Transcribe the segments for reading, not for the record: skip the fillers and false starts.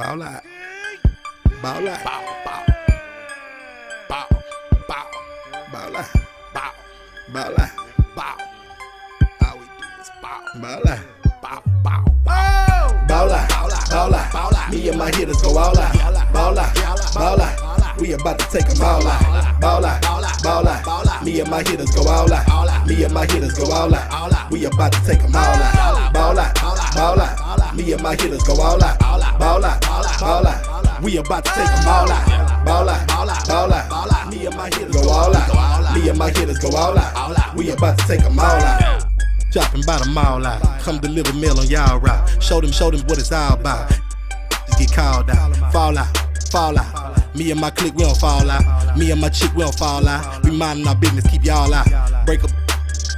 Ball out. Ball out. Bow, bow. Bow, bow. Ball out. Bow, Ball out. bow. All we do is bow. Ball out. Bow, bow, bow. Ball out. Ball out. Ball out. Me and my hitters go all out. Ball out. Ball out. We about to take them all out. Ball out. Ball out. Me and my hitters go all out. Me and my hitters go all out. We about to take them all out. Ball out. Ball out. Me and my hitters go all out. Ball out. Ball out. We about to take them all out. Ball out. Ball out. Me and my hitters go all out. Me and my hitters go all out. We about to take them all out. Dropping by the mall out. Come deliver mail on y'all route. Show them what it's all about. Just get called out. Fall out. Me and my clique, we don't fall out. Me and my chick, we don't fall out. We minding our business, keep y'all out. Break up,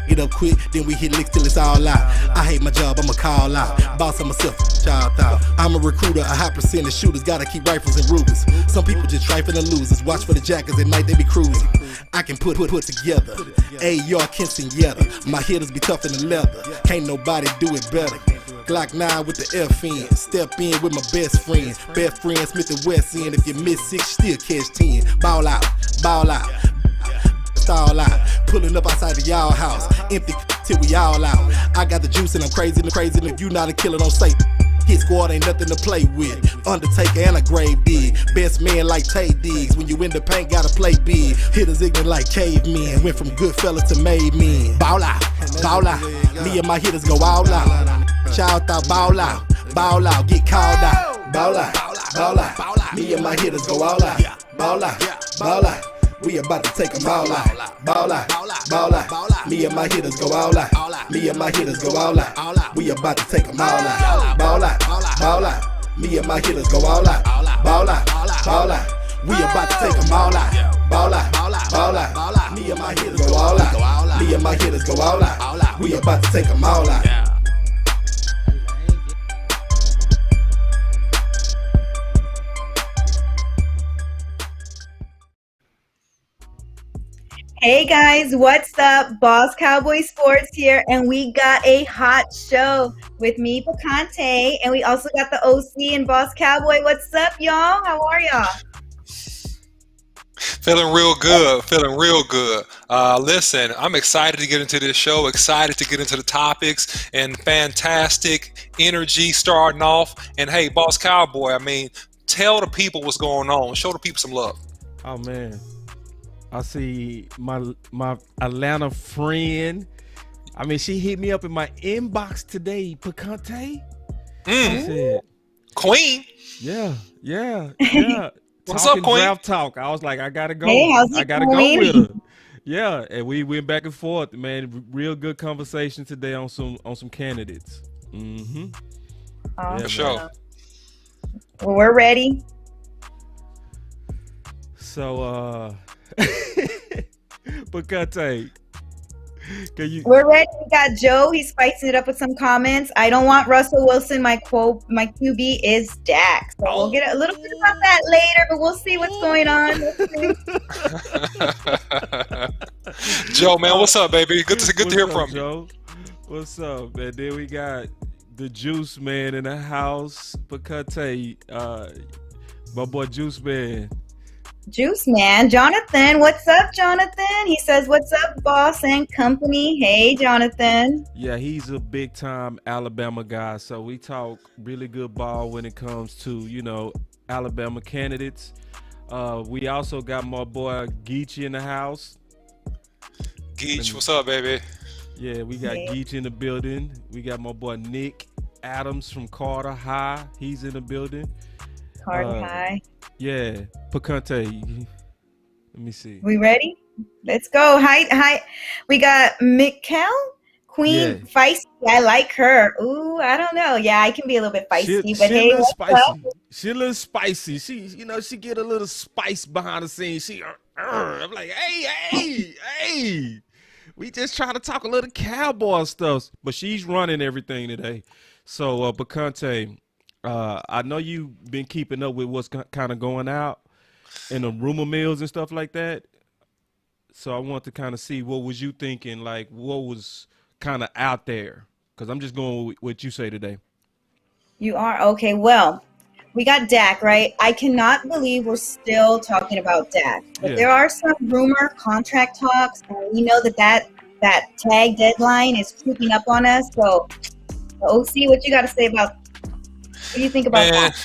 get up quick, then we hit licks till it's all out. I hate my job, I'ma call out. Boss of myself, y'all thought. I'm a recruiter, a high percentage shooters. Gotta keep rifles and Rugers. Some people just trifling and losers. Watch for the jackets at night, they be cruising. I can put together. AR Quinceañera. My hitters be tough in the leather. Can't nobody do it better. Glock 9 with the F in. Step in with my best friend. Best friend Smith and West End. If you miss 6, still catch 10. Ball out. Stall out. Pulling up outside the y'all house. Empty till we all out. I got the juice and I'm crazy. And if you not a killer, don't say. Hit squad ain't nothing to play with. Undertaker and a grave dig. Best man like Tay Diggs. When you in the paint, gotta play big. Hitters ignorant like cavemen. Went from good fella to made men. Ball out. Me and my hitters go all out. Shout out, ball out, get called out. Ball out. Me and my hitters go all out. Ball out. We about to take them all out. Ball out. Me and my hitters go all out. Me and my hitters go all out. We about to take them all out. Ball out. Me and my hitters go all out. Ball out. We about to take them all out. Ball out. Me and my hitters go all out. Me and my hitters go all out. We about to take them all out. Hey guys, what's up? Boss Cowboy Sports here, and we got a hot show with me, Picante, and we also got the OC and Boss Cowboy. What's up, y'all? How are y'all? Feeling real good. Listen, I'm excited to get into this show, excited to get into the topics, and fantastic energy starting off. And hey, Boss Cowboy, tell the people what's going on. Show the people some love. Oh, man. I see my Atlanta friend. She hit me up in my inbox today, Picante. I said, Queen. Yeah. What's up, Queen? Draft talk. I was like, I gotta go. Hey, how's it I gotta going? go with her. Yeah, and we went back and forth, man. Real good conversation today on some candidates. Awesome. For sure. Well, we're ready. So, Picante, We're ready. We got Joe. He's spicing it up with some comments. I don't want Russell Wilson. My QB is Dak. So we'll get a little bit about that later, but we'll see what's going on. Joe, man, what's up, baby? Good to hear from you. Joe? What's up, man? Then we got the Juice Man in the house, Picante, my boy Juice Man. Juice Man, Jonathan. What's up, Jonathan? He says, "What's up, boss and company?" Hey, Jonathan. Yeah, he's a big time Alabama guy. So we talk really good ball when it comes to, Alabama candidates. We also got my boy Geechee in the house. Geech, what's up, baby? Yeah, we got Geech in the building. We got my boy Nick Adams from Carter High. He's in the building. Carter High. Yeah, Picante. Let me see. We ready? Let's go. Hi. We got Mikkel, Queen Feisty. I like her. Ooh, I don't know. Yeah, I can be a little bit feisty, but hey, what's up? She a little spicy. She get a little spice behind the scenes. I'm like, hey. We just try to talk a little cowboy stuff, but she's running everything today. So, Picante, I know you've been keeping up with what's kind of going out in the rumor mills and stuff like that. So I want to kind of see what was you thinking, like what was kind of out there, because I'm just going with what you say today. You are? Okay, well, we got Dak, right? I cannot believe we're still talking about Dak. But Yeah. there are some rumor contract talks, and we know that tag deadline is creeping up on us. So, OC, what you got to say about? What do you think about that?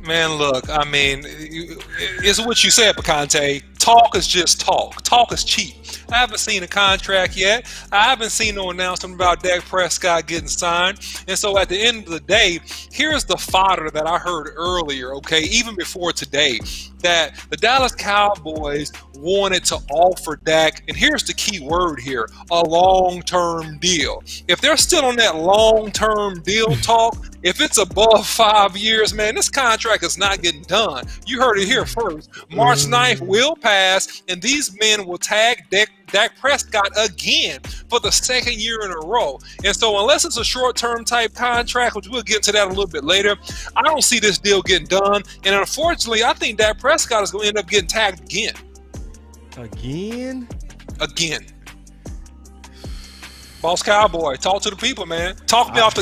Man, look, I mean, it's what you said, Picante. Talk is just talk. Talk is cheap. I haven't seen a contract yet. I haven't seen no announcement about Dak Prescott getting signed. And so at the end of the day, here's the fodder that I heard earlier, okay, even before today, that the Dallas Cowboys wanted to offer Dak, and here's the key word here, a long-term deal. If they're still on that long-term deal talk, if it's above 5 years, man, this contract is not getting done. You heard it here first. March 9th will pass, and these men will tag Dak Prescott again for the second year in a row. And so unless it's a short-term type contract, which we'll get into that a little bit later, I don't see this deal getting done. And unfortunately, I think Dak Prescott is going to end up getting tagged again. Again. Boss Cowboy, talk to the people, man. Talk me off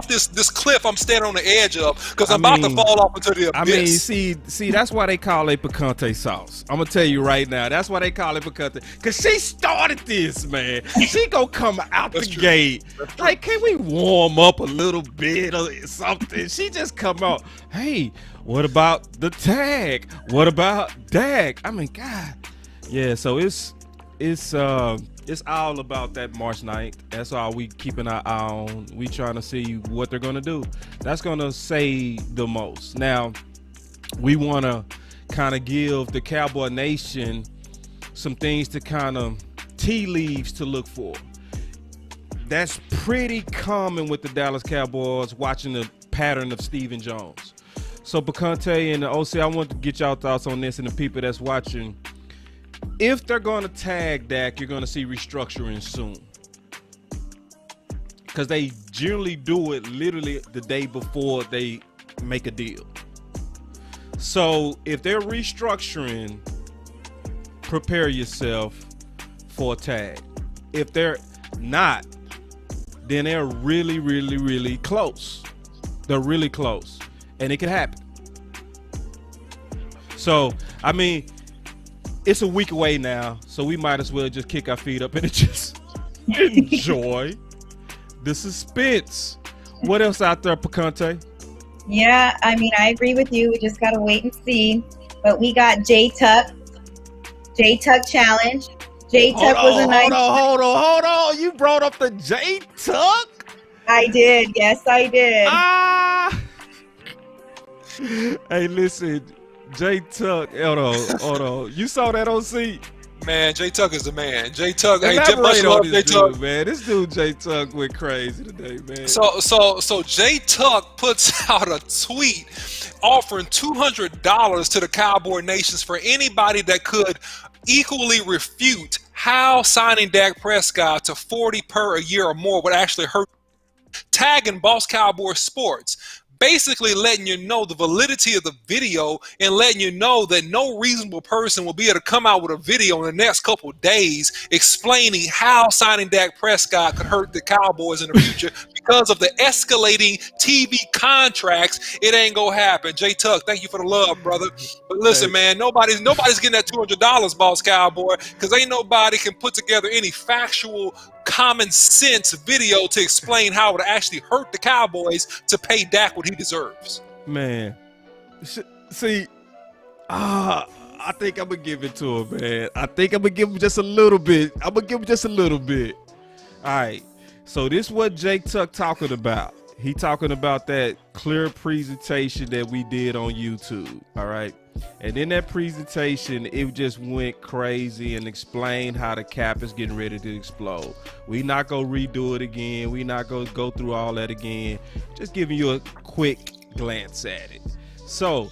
this cliff I'm standing on the edge of, because I'm about to fall off into the abyss. I mean, see, that's why they call it picante sauce. I'm gonna tell you right now, that's why they call it picante, because she started this, man. She gonna come out the gate like, can we warm up a little bit or something? She just come out, hey, what about the tag? What about Dak? I mean, God, yeah. So it's all about that March 9th. That's all we keeping our eye on. We trying to see what they're going to do. That's going to say the most. Now, we want to kind of give the Cowboy Nation some things to kind of tea leaves to look for. That's pretty common with the Dallas Cowboys, watching the pattern of Stephen Jones. So, Picante and the OC, I want to get y'all thoughts on this, and the people that's watching. If they're going to tag Dak, you're going to see restructuring soon, because they generally do it literally the day before they make a deal. So if they're restructuring, prepare yourself for a tag. If they're not, then they're really, really, really close. They're really close, and it could happen. So, I mean, it's a week away now, so we might as well just kick our feet up and just enjoy the suspense. What else out there, Picante? Yeah, I mean, I agree with you. We just got to wait and see. But we got J-Tuck challenge. J-Tuck was a nice... Hold on. You brought up the J-Tuck? I did. Yes, I did. Hey, listen. J-Tuck, hold on. You saw that OC? Man, J-Tuck is the man. J-Tuck, hey, Elaborate on this J-Tuck. dude, man. This dude J-Tuck went crazy today, man. So J-Tuck puts out a tweet offering $200 to the Cowboy Nations for anybody that could equally refute how signing Dak Prescott to $40 per a year or more would actually hurt. Tagging Boss Cowboy Sports, basically letting you know the validity of the video and letting you know that no reasonable person will be able to come out with a video in the next couple of days explaining how signing Dak Prescott could hurt the Cowboys in the future because of the escalating TV contracts. It ain't gonna happen. J-Tuck, thank you for the love, brother. But listen, man, nobody's getting that $200, Boss Cowboy, because ain't nobody can put together any factual, common sense video to explain how it would actually hurt the Cowboys to pay Dak what he deserves. Man, see, I think I'm gonna give it to him, man. I think I'm gonna give him just a little bit. All right, so this is what J-Tuck talking about. He talking about that clear presentation that we did on YouTube, all right? And in that presentation, it just went crazy and explained how the cap is getting ready to explode. We not going to redo it again. We not going to go through all that again. Just giving you a quick glance at it. So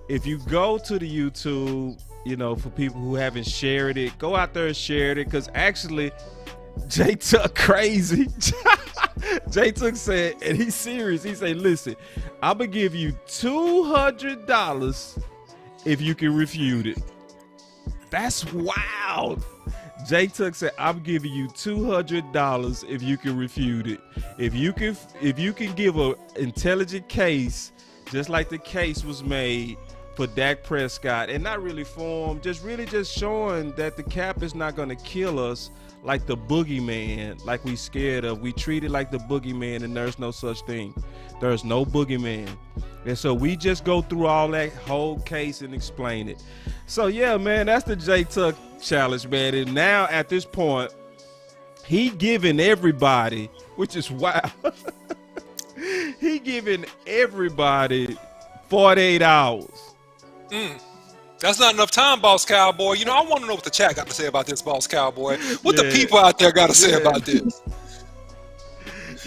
if you go to the YouTube, you know, for people who haven't shared it, go out there and share it, because actually J-Tuck crazy. J-Tuck said, and he's serious, he said, listen, I'm going to give you $200 if you can refute it. That's wild. J-Tuck said, I'm giving you $200 if you can refute it. If you can give an intelligent case, just like the case was made for Dak Prescott, and not really for him, just showing that the cap is not going to kill us like the boogeyman, like we scared of. We treat it like the boogeyman, and there's no such thing. There's no boogeyman. And so we just go through all that whole case and explain it. So yeah, man, that's the J Tuck challenge, man. And now at this point, he giving everybody, which is wild. He giving everybody 48 hours. That's not enough time, Boss Cowboy. You know, I want to know what the chat got to say about this, Boss Cowboy. What the people out there got to say about this?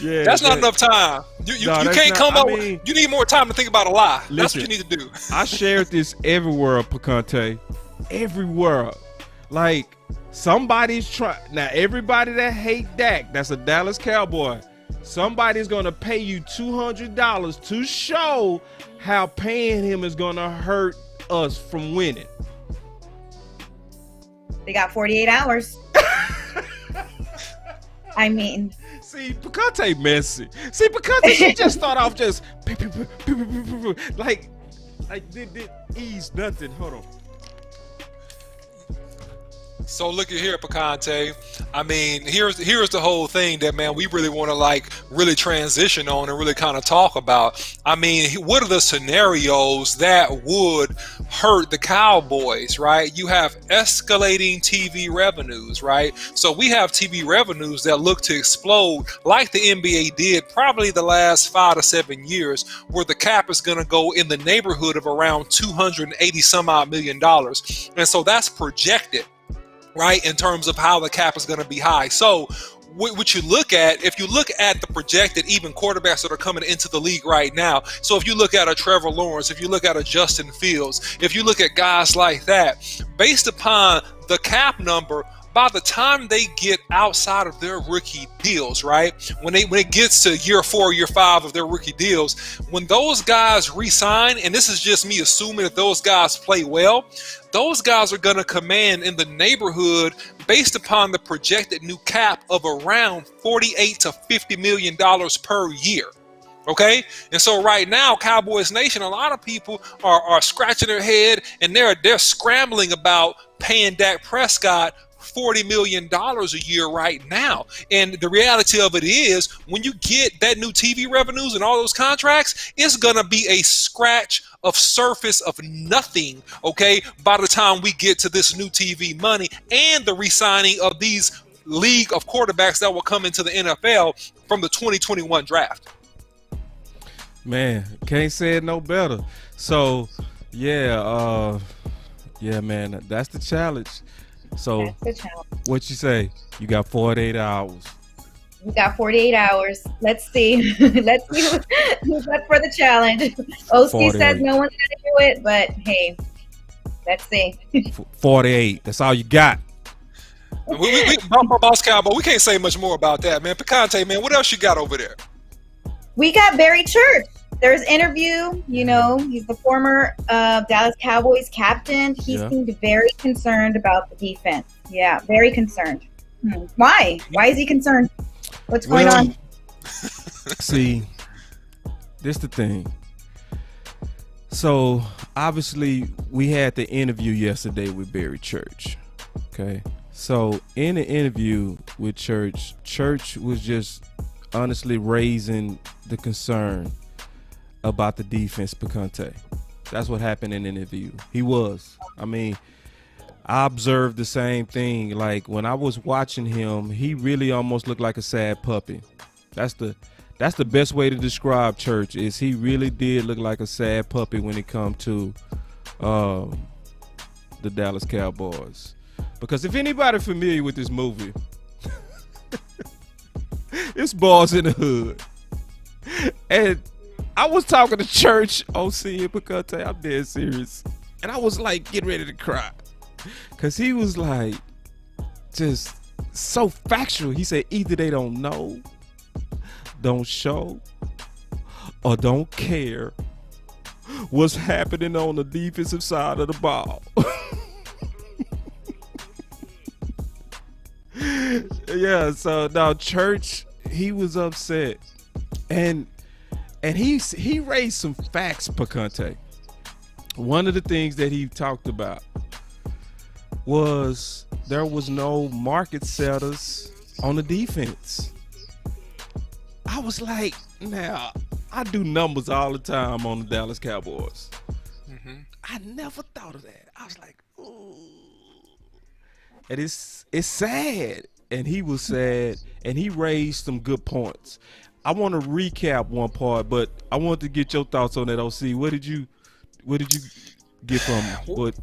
Yeah, that's not enough time. You can't come up. You need more time to think about a lie. Listen, that's what you need to do. I shared this everywhere, Picante. Everywhere. Like, somebody's trying. Now, everybody that hate Dak, that's a Dallas Cowboy. Somebody's going to pay you $200 to show how paying him is going to hurt us from winning. They got 48 hours. I mean, see, Picante messy. See, Picante, she just start off just like did ease nothing. Hold on. So look at here, Picante. I mean, here's the whole thing that, man, we really want to really transition on and really kind of talk about. I mean, what are the scenarios that would hurt the Cowboys, right? You have escalating TV revenues, right? So we have TV revenues that look to explode like the NBA did probably the last 5 to 7 years, where the cap is going to go in the neighborhood of around $280 some odd million. And so that's projected, right, in terms of how the cap is going to be high. So what you look at, if you look at the projected even quarterbacks that are coming into the league right now, so if you look at a Trevor Lawrence, if you look at a Justin Fields, if you look at guys like that, based upon the cap number, by the time they get outside of their rookie deals, right, when it gets to year 4, year 5 of their rookie deals, when those guys re-sign, and this is just me assuming that those guys play well, those guys are going to command in the neighborhood, based upon the projected new cap, of around $48 to $50 million per year. Okay, and so right now, Cowboys Nation, a lot of people are scratching their head and they're scrambling about paying Dak Prescott $40 million a year right now. And the reality of it is, when you get that new TV revenues and all those contracts, it's going to be a scratch of surface of nothing, okay, by the time we get to this new TV money and the re-signing of these league of quarterbacks that will come into the NFL from the 2021 draft. Man, can't say it no better. So, yeah, man, that's the challenge. So, what you say? You got 48 hours. We got 48 hours. Let's see. Let's see who's up for the challenge. OC 48. Says no one's going to do it, but hey, let's see. 48. That's all you got. Boss Cowboy, we can't say much more about that, man. Picante, man, what else you got over there? We got Barry Church. There's interview, he's the former Dallas Cowboys captain. He seemed very concerned about the defense. Yeah, very concerned. Why? Why is he concerned? What's going on? See, this the thing. So, obviously, we had the interview yesterday with Barry Church. Okay? So, in the interview with Church was just honestly raising the concern about the defense, Picante. That's what happened in the interview. He was. I mean, I observed the same thing. Like, when I was watching him, he really almost looked like a sad puppy. That's the best way to describe Church, is he really did look like a sad puppy when it come to the Dallas Cowboys. Because if anybody familiar with this movie, it's Boss in the Hood. And I was talking to Church, OC and Picante, I'm dead serious. And I was like getting ready to cry. Because he was like just so factual. He said either they don't know, don't show, or don't care what's happening on the defensive side of the ball. Yeah, so now Church, he was upset. And And he raised some facts, Picante. One of the things that he talked about was there was no market setters on the defense. I was like, now, I do numbers all the time on the Dallas Cowboys. Mm-hmm. I never thought of that. I was like, ooh. And it's sad. And he was sad, and he raised some good points. I want to recap one part, but I want to get your thoughts on that, OC. What did you get from the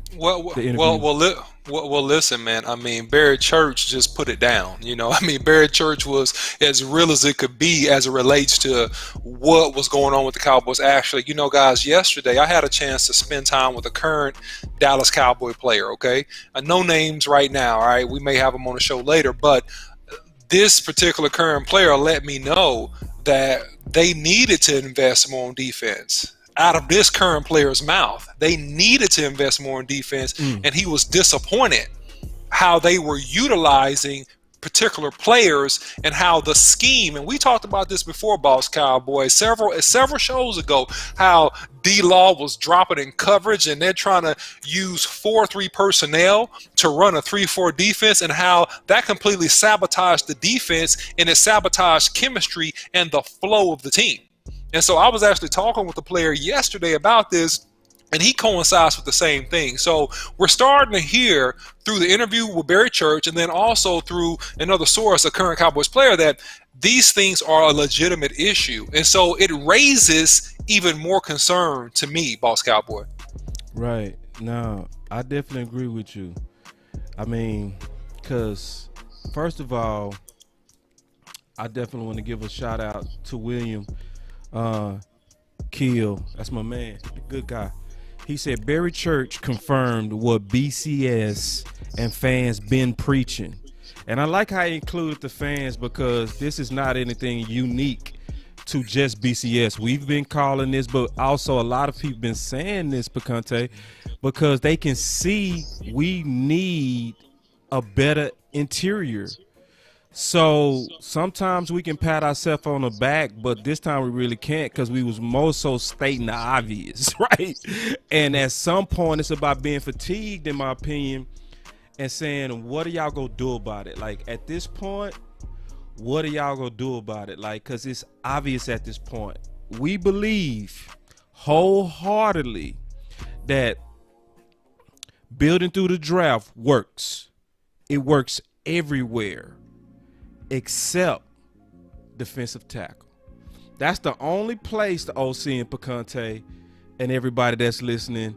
interview? Well, listen, man. I mean, Barry Church just put it down. You know, I mean, Barry Church was as real as it could be as it relates to what was going on with the Cowboys. Actually, you know, guys, yesterday I had a chance to spend time with a current Dallas Cowboy player. Okay, no names right now. All right, we may have him on the show later, but this particular current player let me know that they needed to invest more on defense. Out of this current player's mouth, they needed to invest more in defense, and he was disappointed how they were utilizing particular players and how the scheme, and we talked about this before, Boss Cowboy, several shows ago, how D-Law was dropping in coverage and they're trying to use 4-3 personnel to run a 3-4 defense, and how that completely sabotaged the defense and it sabotaged chemistry and the flow of the team. And so I was actually talking with the player yesterday about this, and he coincides with the same thing. So we're starting to hear through the interview with Barry Church and then also through another source, a current Cowboys player, that these things are a legitimate issue. And so it raises even more concern to me, Boss Cowboy. Right. No, I definitely agree with you. I mean, because first of all, I definitely want to give a shout out to William Keel. That's my man, the good guy. He said Barry Church confirmed what BCS and fans been preaching. And I like how he included the fans, because this is not anything unique to just BCS. We've been calling this, but also a lot of people been saying this, Picante, because they can see we need a better interior. So sometimes we can pat ourselves on the back, but this time we really can't, because we was more so stating the obvious, right? And at some point it's about being fatigued, in my opinion, and saying, what are y'all gonna do about it? Like, at this point, what are y'all gonna do about it? Like, because it's obvious at this point. We believe wholeheartedly that building through the draft works. It works everywhere except defensive tackle. That's the only place, the OC and Picante and everybody that's listening,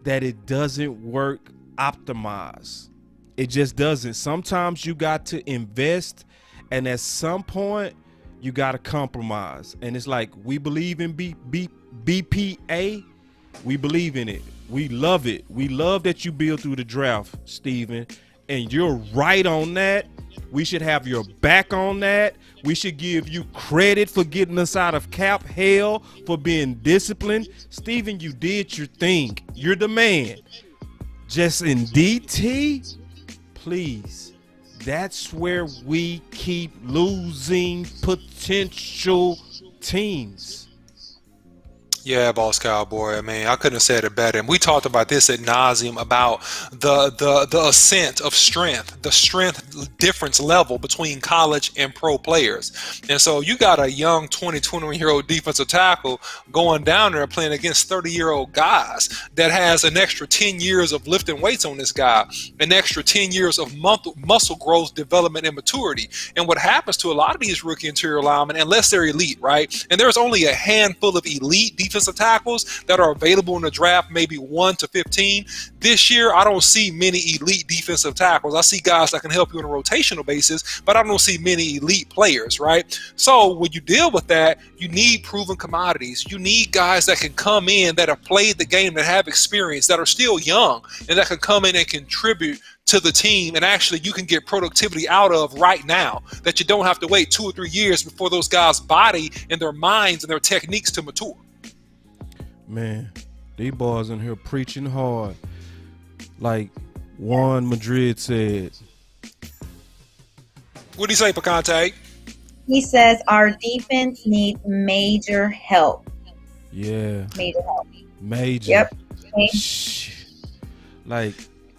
that it doesn't work optimized. It just doesn't. Sometimes you got to invest, and at some point you got to compromise. And it's like, we believe in BPA. We believe in it. We love it. We love that you build through the draft, Steven. And you're right on that. We should have your back on that. We should give you credit for getting us out of cap hell, for being disciplined. Steven, you did your thing. You're the man. Just in DT, please. That's where we keep losing potential teams. Yeah, Boss Cowboy. I mean, I couldn't have said it better. And we talked about this ad nauseum about the ascent of strength, the strength difference level between college and pro players. And so you got a young 21-year-old defensive tackle going down there playing against 30-year-old guys that has an extra 10 years of lifting weights on this guy, an extra 10 years of muscle growth, development, and maturity. And what happens to a lot of these rookie interior linemen, unless they're elite, right? And there's only a handful of elite defensive tackles that are available in the draft, maybe 1 to 15. This year, I don't see many elite defensive tackles. I see guys that can help you on a rotational basis, but I don't see many elite players, right? So when you deal with that, you need proven commodities. You need guys that can come in, that have played the game, that have experience, that are still young, and that can come in and contribute to the team, and actually you can get productivity out of right now, that you don't have to wait 2 or 3 years before those guys' body and their minds and their techniques to mature. Man, these boys in here preaching hard. Like Juan Madrid said. What do you say, Picante? He says our defense needs major help. Yeah. Major help. Major. Yep. Like,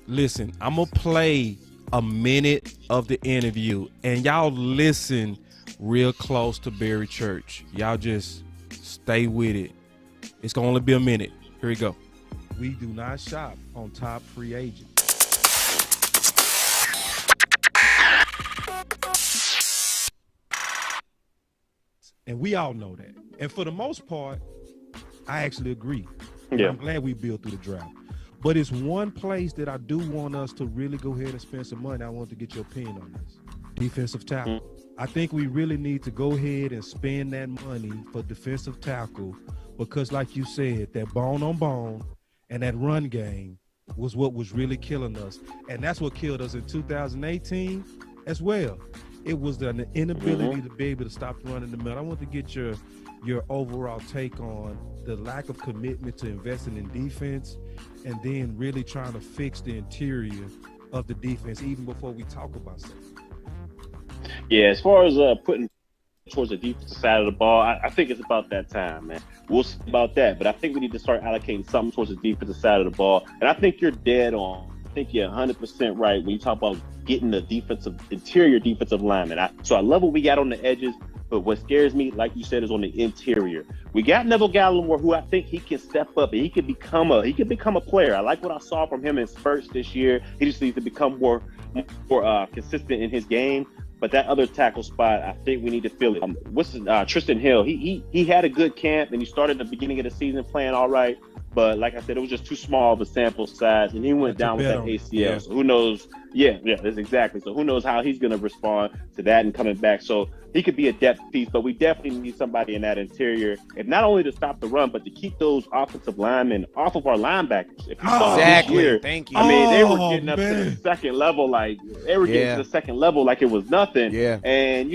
listen, I'm gonna play a minute of the interview, and y'all listen real close to Barry Church. Y'all just stay with it. It's gonna only be a minute. Here we go. We do not shop on top free agents. And we all know that. And for the most part, I actually agree. Yeah. I'm glad we built through the draft. But it's one place that I do want us to really go ahead and spend some money. I want to get your opinion on this. Defensive tackle. I think we really need to go ahead and spend that money for defensive tackle because, like you said, that bone on bone and that run game was what was really killing us. And that's what killed us in 2018 as well. It was the inability to be able to stop the run in the middle. I want to get your overall take on the lack of commitment to investing in defense and then really trying to fix the interior of the defense even before we talk about something. Yeah, as far as putting towards the defensive side of the ball, I think it's about that time, man. We'll see about that, but I think we need to start allocating something towards the defensive side of the ball. And I think you're dead on. I think you're 100% right when you talk about getting the interior defensive lineman. So I love what we got on the edges, but what scares me, like you said, is on the interior. We got Neville Gallimore, who I think he can step up and he could become a player. I like what I saw from him in spurts this year. He just needs to become more consistent in his game. But that other tackle spot, I think we need to fill it. Tristan Hill? He had a good camp and he started at the beginning of the season playing all right. But like I said, it was just too small of a sample size, and he went down with that ACL. Yeah. So who knows? Yeah, that's exactly. So who knows how he's going to respond to that and coming back. So he could be a depth piece, but we definitely need somebody in that interior, if not only to stop the run, but to keep those offensive linemen off of our linebackers. If you saw this year, Thank you. I mean, they were getting up to the second level, like it was nothing. Yeah. And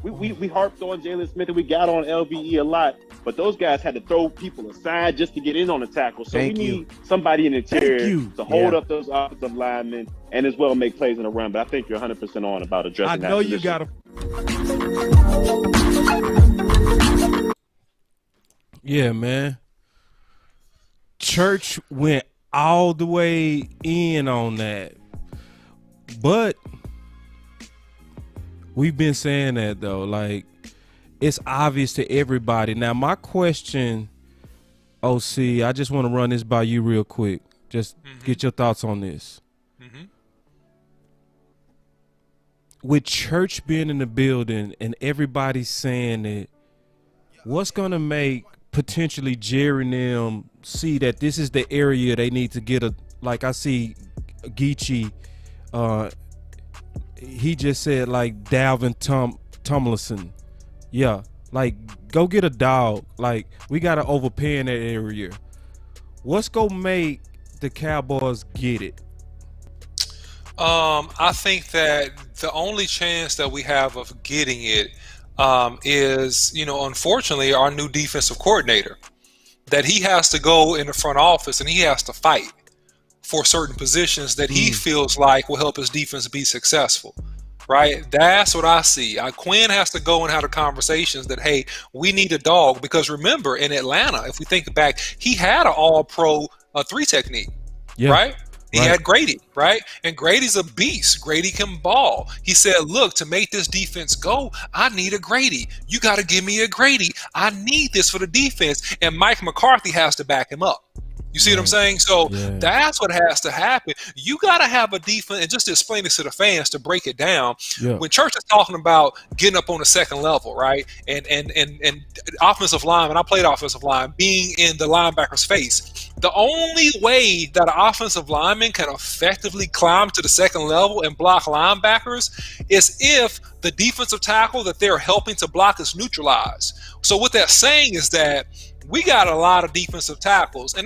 we harped on Jaylon Smith and we got on LVE a lot, but those guys had to throw people aside just to get in on the tackle. So we need somebody in the interior to hold up those offensive linemen and as well make plays in the run. But I think you're 100% on about addressing that. I know you got to. Yeah, man. Church went all the way in on that. But we've been saying that, though. Like, it's obvious to everybody. Now, my question, OC, I just want to run this by you real quick. Just get your thoughts on this. With Church being in the building and everybody saying that, what's going to make potentially Jerry and them see that this is the area they need to get like I see Geechee, he just said like Dalvin Tomlinson. Yeah, like go get a dog. Like we got to overpay in that area. What's going to make the Cowboys get it? I think that the only chance that we have of getting it is, unfortunately, our new defensive coordinator, that he has to go in the front office and he has to fight for certain positions that he feels like will help his defense be successful. Right? That's what I see. Quinn has to go and have the conversations that, hey, we need a dog. Because remember, in Atlanta, if we think back, he had an all-pro 3 technique, right? He had Grady, right? And Grady's a beast. Grady can ball. He said, look, to make this defense go, I need a Grady. You got to give me a Grady. I need this for the defense. And Mike McCarthy has to back him up. You see what I'm saying? So that's what has to happen. You got to have a defense, and just to explain this to the fans, to break it down, when Church is talking about getting up on the second level, right? And offensive line, and I played offensive line, being in the linebacker's face. The only way that an offensive lineman can effectively climb to the second level and block linebackers is if the defensive tackle that they're helping to block is neutralized. So what that's saying is that we got a lot of defensive tackles, and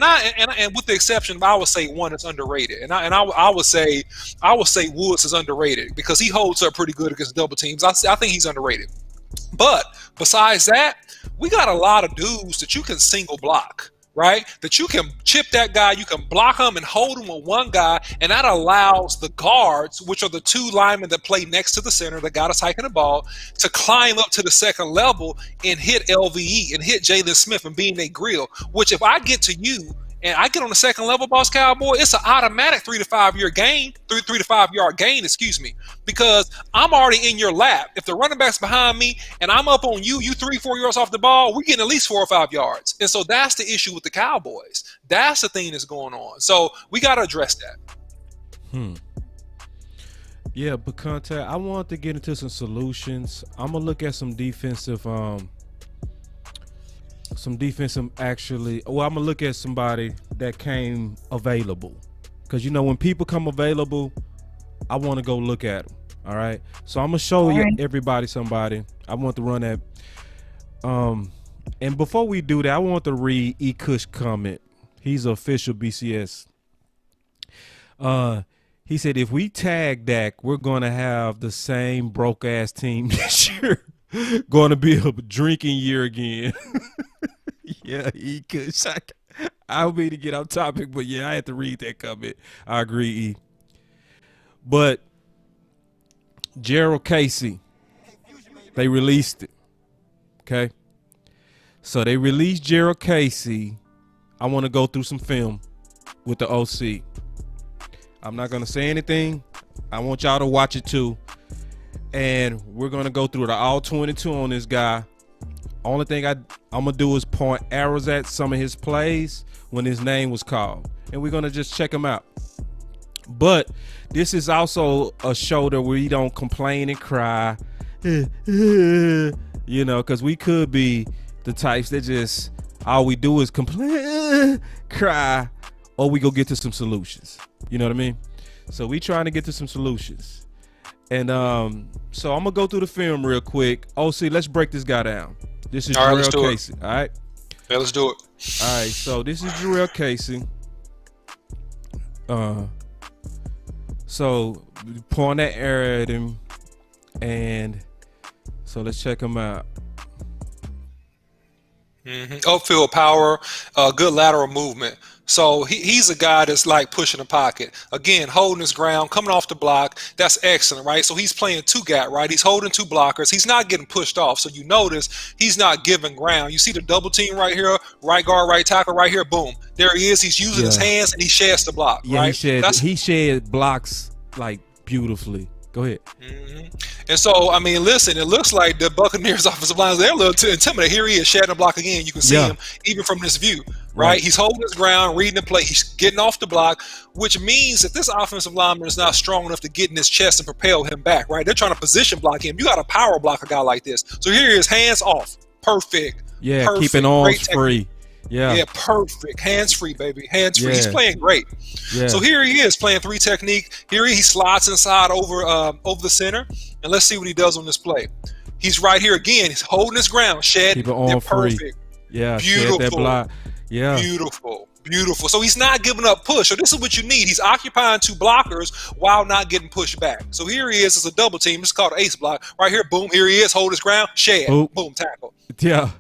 with the exception, I would say one is underrated, and I would say Woods is underrated because he holds up pretty good against double teams. I think he's underrated, but besides that, we got a lot of dudes that you can single block. right? That you can chip that guy, you can block him and hold him with one guy, and that allows the guards, which are the two linemen that play next to the center, that got us hiking the ball, to climb up to the second level and hit LVE and hit Jaylon Smith and being a grill. Which if I get to you and I get on the second level, Boss Cowboy, it's an automatic 3 to 5 year gain, 3 to 5 yard gain, because I'm already in your lap. If the running back's behind me and I'm up on you 3-4 yards off the ball, we're getting at least 4 or 5 yards. And so that's the issue with the Cowboys. That's the thing that's going on. So we got to address that. Yeah, but Conte, I want to get into some solutions. I'm gonna look at some defensive actually. Well, I'm gonna look at somebody that came available, because when people come available, I want to go look at them. All right, so I'm gonna show everybody somebody. I want to run that. And before we do that, I want to read E. Kush comment. He's an official BCS. He said, if we tag Dak, we're gonna have the same broke ass team this year. Going to be a drinking year again. Yeah, E. Kush. I don't mean to get off topic, but yeah, I had to read that comment. I agree, E. But Gerald Casey, they released it. Okay. So they released Gerald Casey. I want to go through some film with the OC. I'm not going to say anything. I want y'all to watch it too. And we're going to go through the all 22 on this guy. Only thing I'm going to do is point arrows at some of his plays when his name was called. And we're going to just check him out. But this is also a show that we don't complain and cry. Because we could be the types that just all we do is complain, cry, or we go get to some solutions. You know what I mean? So we trying to get to some solutions. And so I'm going to go through the film real quick. OC, let's break this guy down. This is Jarrell Casey. All right? Yeah, let's do it. All right, so this is Jarrell Casey. So point that arrow at him. And so let's check him out. Upfield power, good lateral movement. So he's a guy that's like pushing the pocket. Again, holding his ground, coming off the block. That's excellent, right? So he's playing two gap, right? He's holding two blockers. He's not getting pushed off. So you notice he's not giving ground. You see the double team right here, right guard, right tackle right here. Boom. There he is. He's using his hands and he sheds the block, right? He shed blocks like beautifully. Go ahead. And so, I mean, listen, it looks like the Buccaneers offensive line, they're a little too intimidated. Here he is shedding the block again. You can see him even from this view, right? He's holding his ground, reading the play. He's getting off the block, which means that this offensive lineman is not strong enough to get in his chest and propel him back, right? They're trying to position block him. You got to power block a guy like this. So here he is, hands off. Perfect. Yeah, perfect. Keeping arms free. Yeah, perfect. Hands free, baby. Hands free. He's playing great. Yeah. So here he is playing three technique. Here he slides inside over the center, and let's see what he does on this play. He's right here again. He's holding his ground. Shed. Keep it on perfect. Free. Yeah, beautiful. That block. Yeah, beautiful. So he's not giving up push. So this is what you need. He's occupying two blockers while not getting pushed back. So here he is as a double team. It's called an ace block. Right here, boom. Here he is. Hold his ground. Shed. Boom. Tackle. Yeah.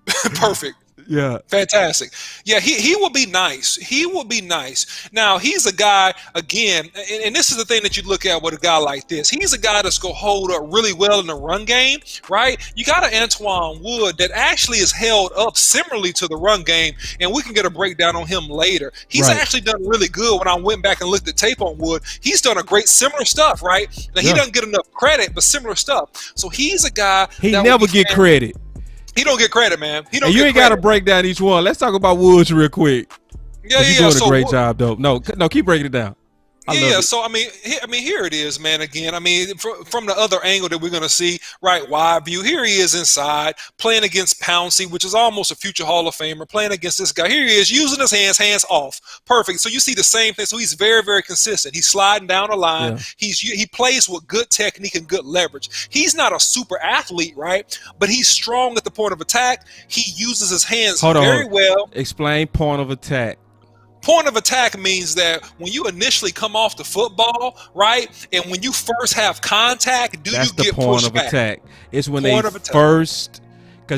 Perfect. Yeah. Fantastic. Yeah, he will be nice. He will be nice. Now, he's a guy, again, and this is the thing that you look at with a guy like this. He's a guy that's going to hold up really well in the run game, right? You got an Antoine Wood that actually is held up similarly to the run game, and we can get a breakdown on him later. He's actually done really good when I went back and looked at tape on Wood. He's done a great similar stuff, right? Now, he doesn't get enough credit, but similar stuff. So he's a guy he never get credit. He don't get credit, man. He don't. And you ain't got to break down each one. Let's talk about Woods real quick. Yeah. You're doing a great job, though. No, keep breaking it down. So I mean, here it is, man. Again, I mean, from the other angle that we're gonna see, right, wide view. Here he is inside playing against Pouncey, which is almost a future Hall of Famer, playing against this guy. Here he is using his hands off, perfect. So you see the same thing. So he's very, very consistent. He's sliding down the line. Yeah. He plays with good technique and good leverage. He's not a super athlete, right? But he's strong at the point of attack. He uses his hands very well. Explain point of attack. Point of attack means that when you initially come off the football, right, and when you first have contact, That's you the get point pushed of back? Attack. It's when they first,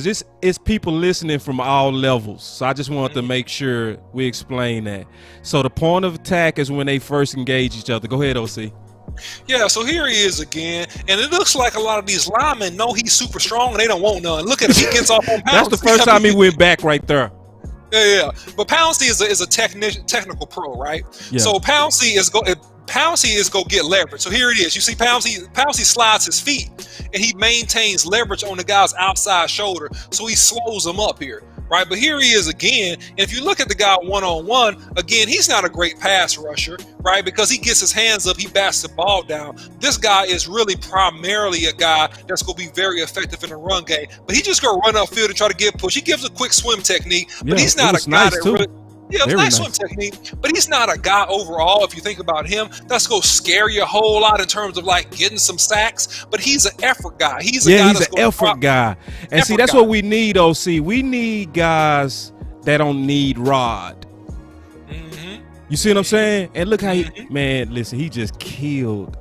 because it's people listening from all levels. So I just wanted to make sure we explain that. So the point of attack is when they first engage each other. Go ahead, OC. Yeah, so here he is again, and it looks like a lot of these linemen know he's super strong and they don't want none. Look at him, he gets off on Pouncey. That's the first time he went back right there. Yeah. But Pouncey is a technical pro, right? Yeah. So Pouncey is go get leverage. So here it is. You see Pouncey slides his feet and he maintains leverage on the guy's outside shoulder, so he slows him up here. Right, but here he is again, and if you look at the guy one-on-one, again, he's not a great pass rusher, right, because he gets his hands up, he bats the ball down. This guy is really primarily a guy that's going to be very effective in the run game, but he just going to run upfield and try to get push. He gives a quick swim technique, but he's not a guy that really... Yeah, it's nice swim technique, but he's not a guy overall, if you think about him, that's going to scare you a whole lot in terms of like getting some sacks, but he's an effort guy. He's an effort guy. And see, that's what we need, OC. We need guys that don't need Rod. Mm-hmm. You see what I'm saying? And look how man, listen, he just killed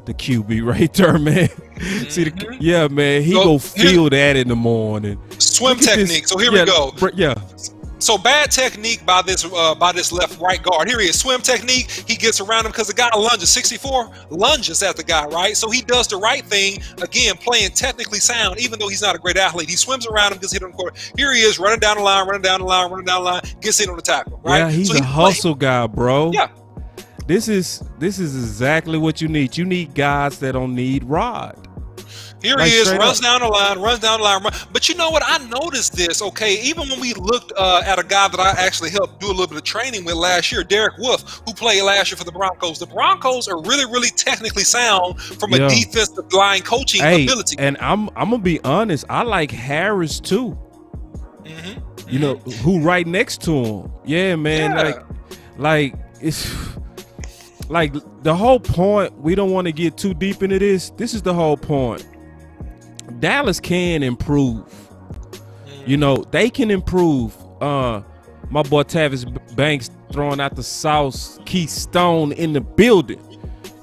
the QB right there, man. See, man, he go feel that in the morning. Swim technique. So here we go. Yeah. So bad technique by this left right guard. Here he is, swim technique. He gets around him because the guy lunges, 64 lunges at the guy, right? So he does the right thing, again, playing technically sound, even though he's not a great athlete. He swims around him, gets hit on the court. Here he is, running down the line, gets hit on the tackle, right? Yeah, he's a hustle guy, bro. Yeah. This is exactly what you need. You need guys that don't need Rod. Here he is, runs down the line. But you know what? I noticed this, okay? Even when we looked at a guy that I actually helped do a little bit of training with last year, Derek Wolf, who played last year for the Broncos. The Broncos are really, really technically sound from a defensive line coaching ability. And I'm going to be honest. I like Harris, too. Mm-hmm. You know, who right next to him. Yeah, man. Yeah. Like, it's... Like, the whole point, we don't want to get too deep into this. This is the whole point. Dallas can improve. You know, they can improve. My boy Tavis Banks throwing out the South Keystone in the building.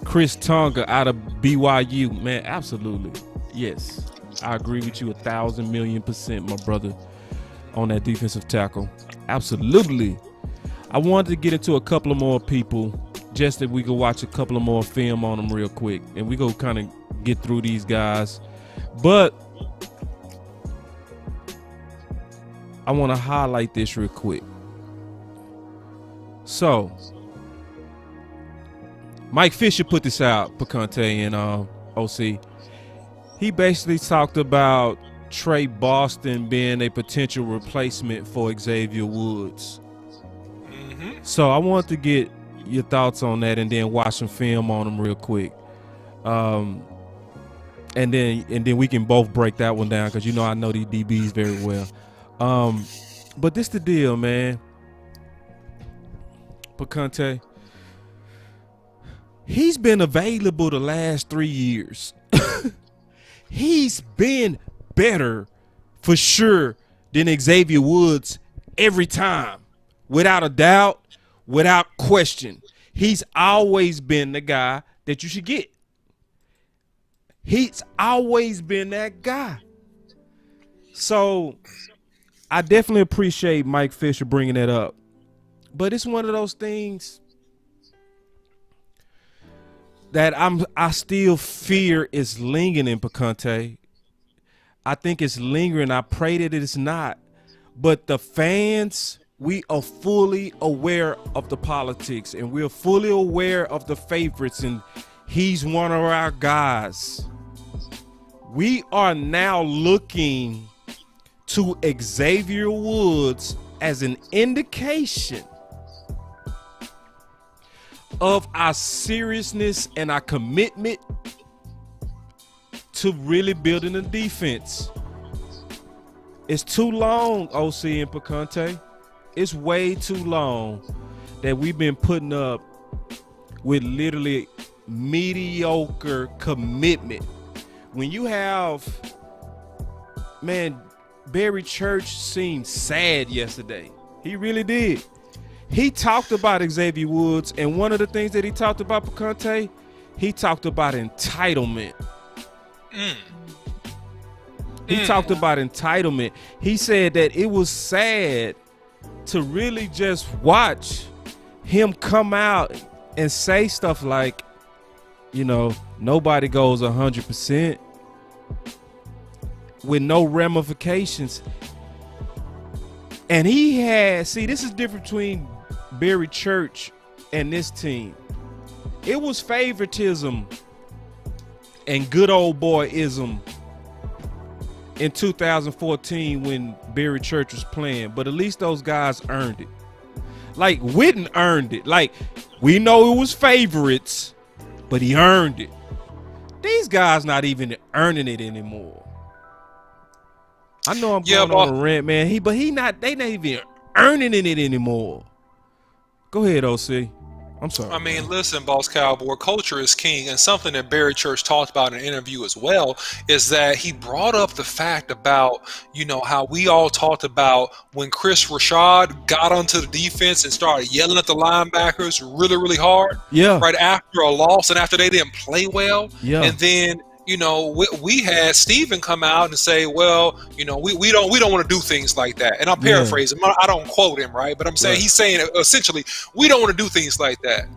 Chris Tonga out of BYU. Man, absolutely. Yes. I agree with you 1,000,000,000%, my brother, on that defensive tackle. Absolutely. I wanted to get into a couple of more people just that we could watch a couple of more film on them real quick. And we go kind of get through these guys. But I want to highlight this real quick. So, Mike Fisher put this out, Picante and OC. He basically talked about Trey Boston being a potential replacement for Xavier Woods. Mm-hmm. So I want to get your thoughts on that and then watch some film on him real quick. And then we can both break that one down because, you know, I know these DBs very well. But this the deal, man. Picante, he's been available the last 3 years. He's been better for sure than Xavier Woods every time. Without a doubt, without question. He's always been the guy that you should get. He's always been that guy. So I definitely appreciate Mike Fisher bringing that up. But it's one of those things that I still fear is lingering in Picante. I think it's lingering. I pray that it's not. But the fans, we are fully aware of the politics and we're fully aware of the favorites, and he's one of our guys. We are now looking to Xavier Woods as an indication of our seriousness and our commitment to really building a defense. It's too long, OC and Picante. It's way too long that we've been putting up with literally mediocre commitment. When you have, man, Barry Church seemed sad yesterday. He really did. He talked about Xavier Woods, and one of the things that he talked about, Picante, he talked about entitlement. He talked about entitlement. He said that it was sad to really just watch him come out and say stuff like, you know, nobody goes 100% with no ramifications. And he had, see, this is different between Barry Church and this team. It was favoritism and good old boyism in 2014 when Barry Church was playing, but at least those guys earned it. Like Witten earned it. Like, we know it was favorites, but he earned it. These guys not even earning it anymore. I know I'm going on a rant, man. They not even earning it anymore. Go ahead, OC. I'm sorry. I mean, listen, Boss Cowboy, culture is king, and something that Barry Church talked about in an interview as well is that he brought up the fact about, you know, how we all talked about when Chris Rashad got onto the defense and started yelling at the linebackers really, really hard. Yeah. Right after a loss and after they didn't play well. Yeah. And then, you know, we had Steven come out and say, well, you know, we don't want to do things like that. And I'm paraphrasing. I don't quote him, right? But I'm saying he's saying essentially, we don't want to do things like that.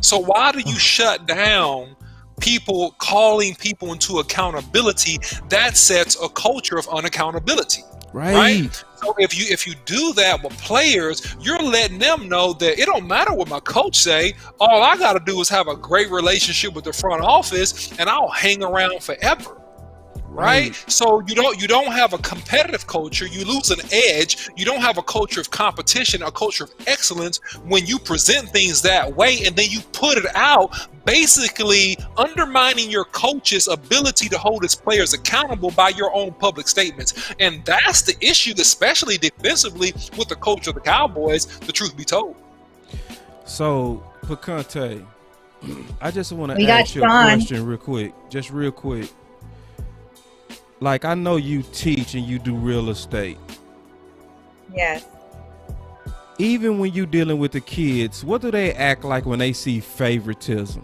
So why do you shut down people calling people into accountability? That sets a culture of unaccountability. Right? So if you do that with players, you're letting them know that it don't matter what my coach say. All I got to do is have a great relationship with the front office, and I'll hang around forever. Right? So you don't have a competitive culture. You lose an edge. You don't have a culture of competition, a culture of excellence when you present things that way, and then you put it out, basically undermining your coach's ability to hold his players accountable by your own public statements. And that's the issue, especially defensively with the coach of the Cowboys, the truth be told. So, Picante, I just want to ask you a question real quick. Just real quick. Like, I know you teach and you do real estate. Yes. Even when you dealing with the kids, what do they act like when they see favoritism?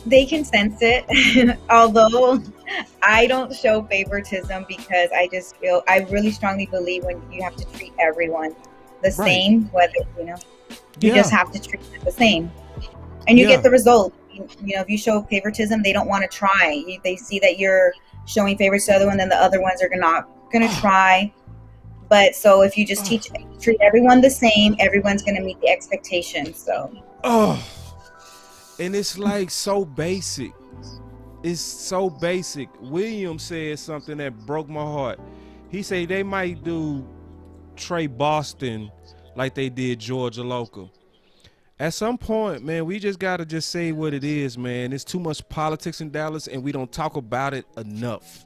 They can sense it. Although I don't show favoritism because I just feel, I really strongly believe when you have to treat everyone the same, whether, you know, you just have to treat them the same. And you get the result. You know, if you show favoritism, they don't want to try. They see that you're showing favorites to the other one, then the other ones are not going to try. But so if you just treat everyone the same, everyone's going to meet the expectations. So. And it's like so basic. It's so basic. William said something that broke my heart. He said they might do Trey Boston like they did Georgia Local. At some point, man, we just got to just say what it is, man. There's too much politics in Dallas, and we don't talk about it enough.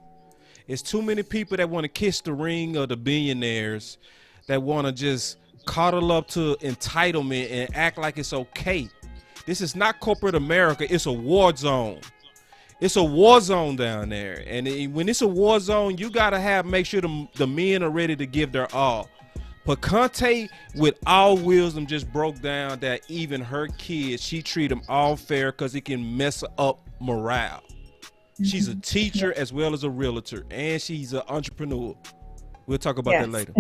It's too many people that want to kiss the ring of the billionaires that want to just coddle up to entitlement and act like it's okay. This is not corporate America. It's a war zone. It's a war zone down there. And when it's a war zone, you got to make sure the men are ready to give their all. But Conte, with all wisdom, just broke down that even her kids, she treat them all fair because it can mess up morale. She's a teacher as well as a realtor, and she's an entrepreneur. We'll talk about that later.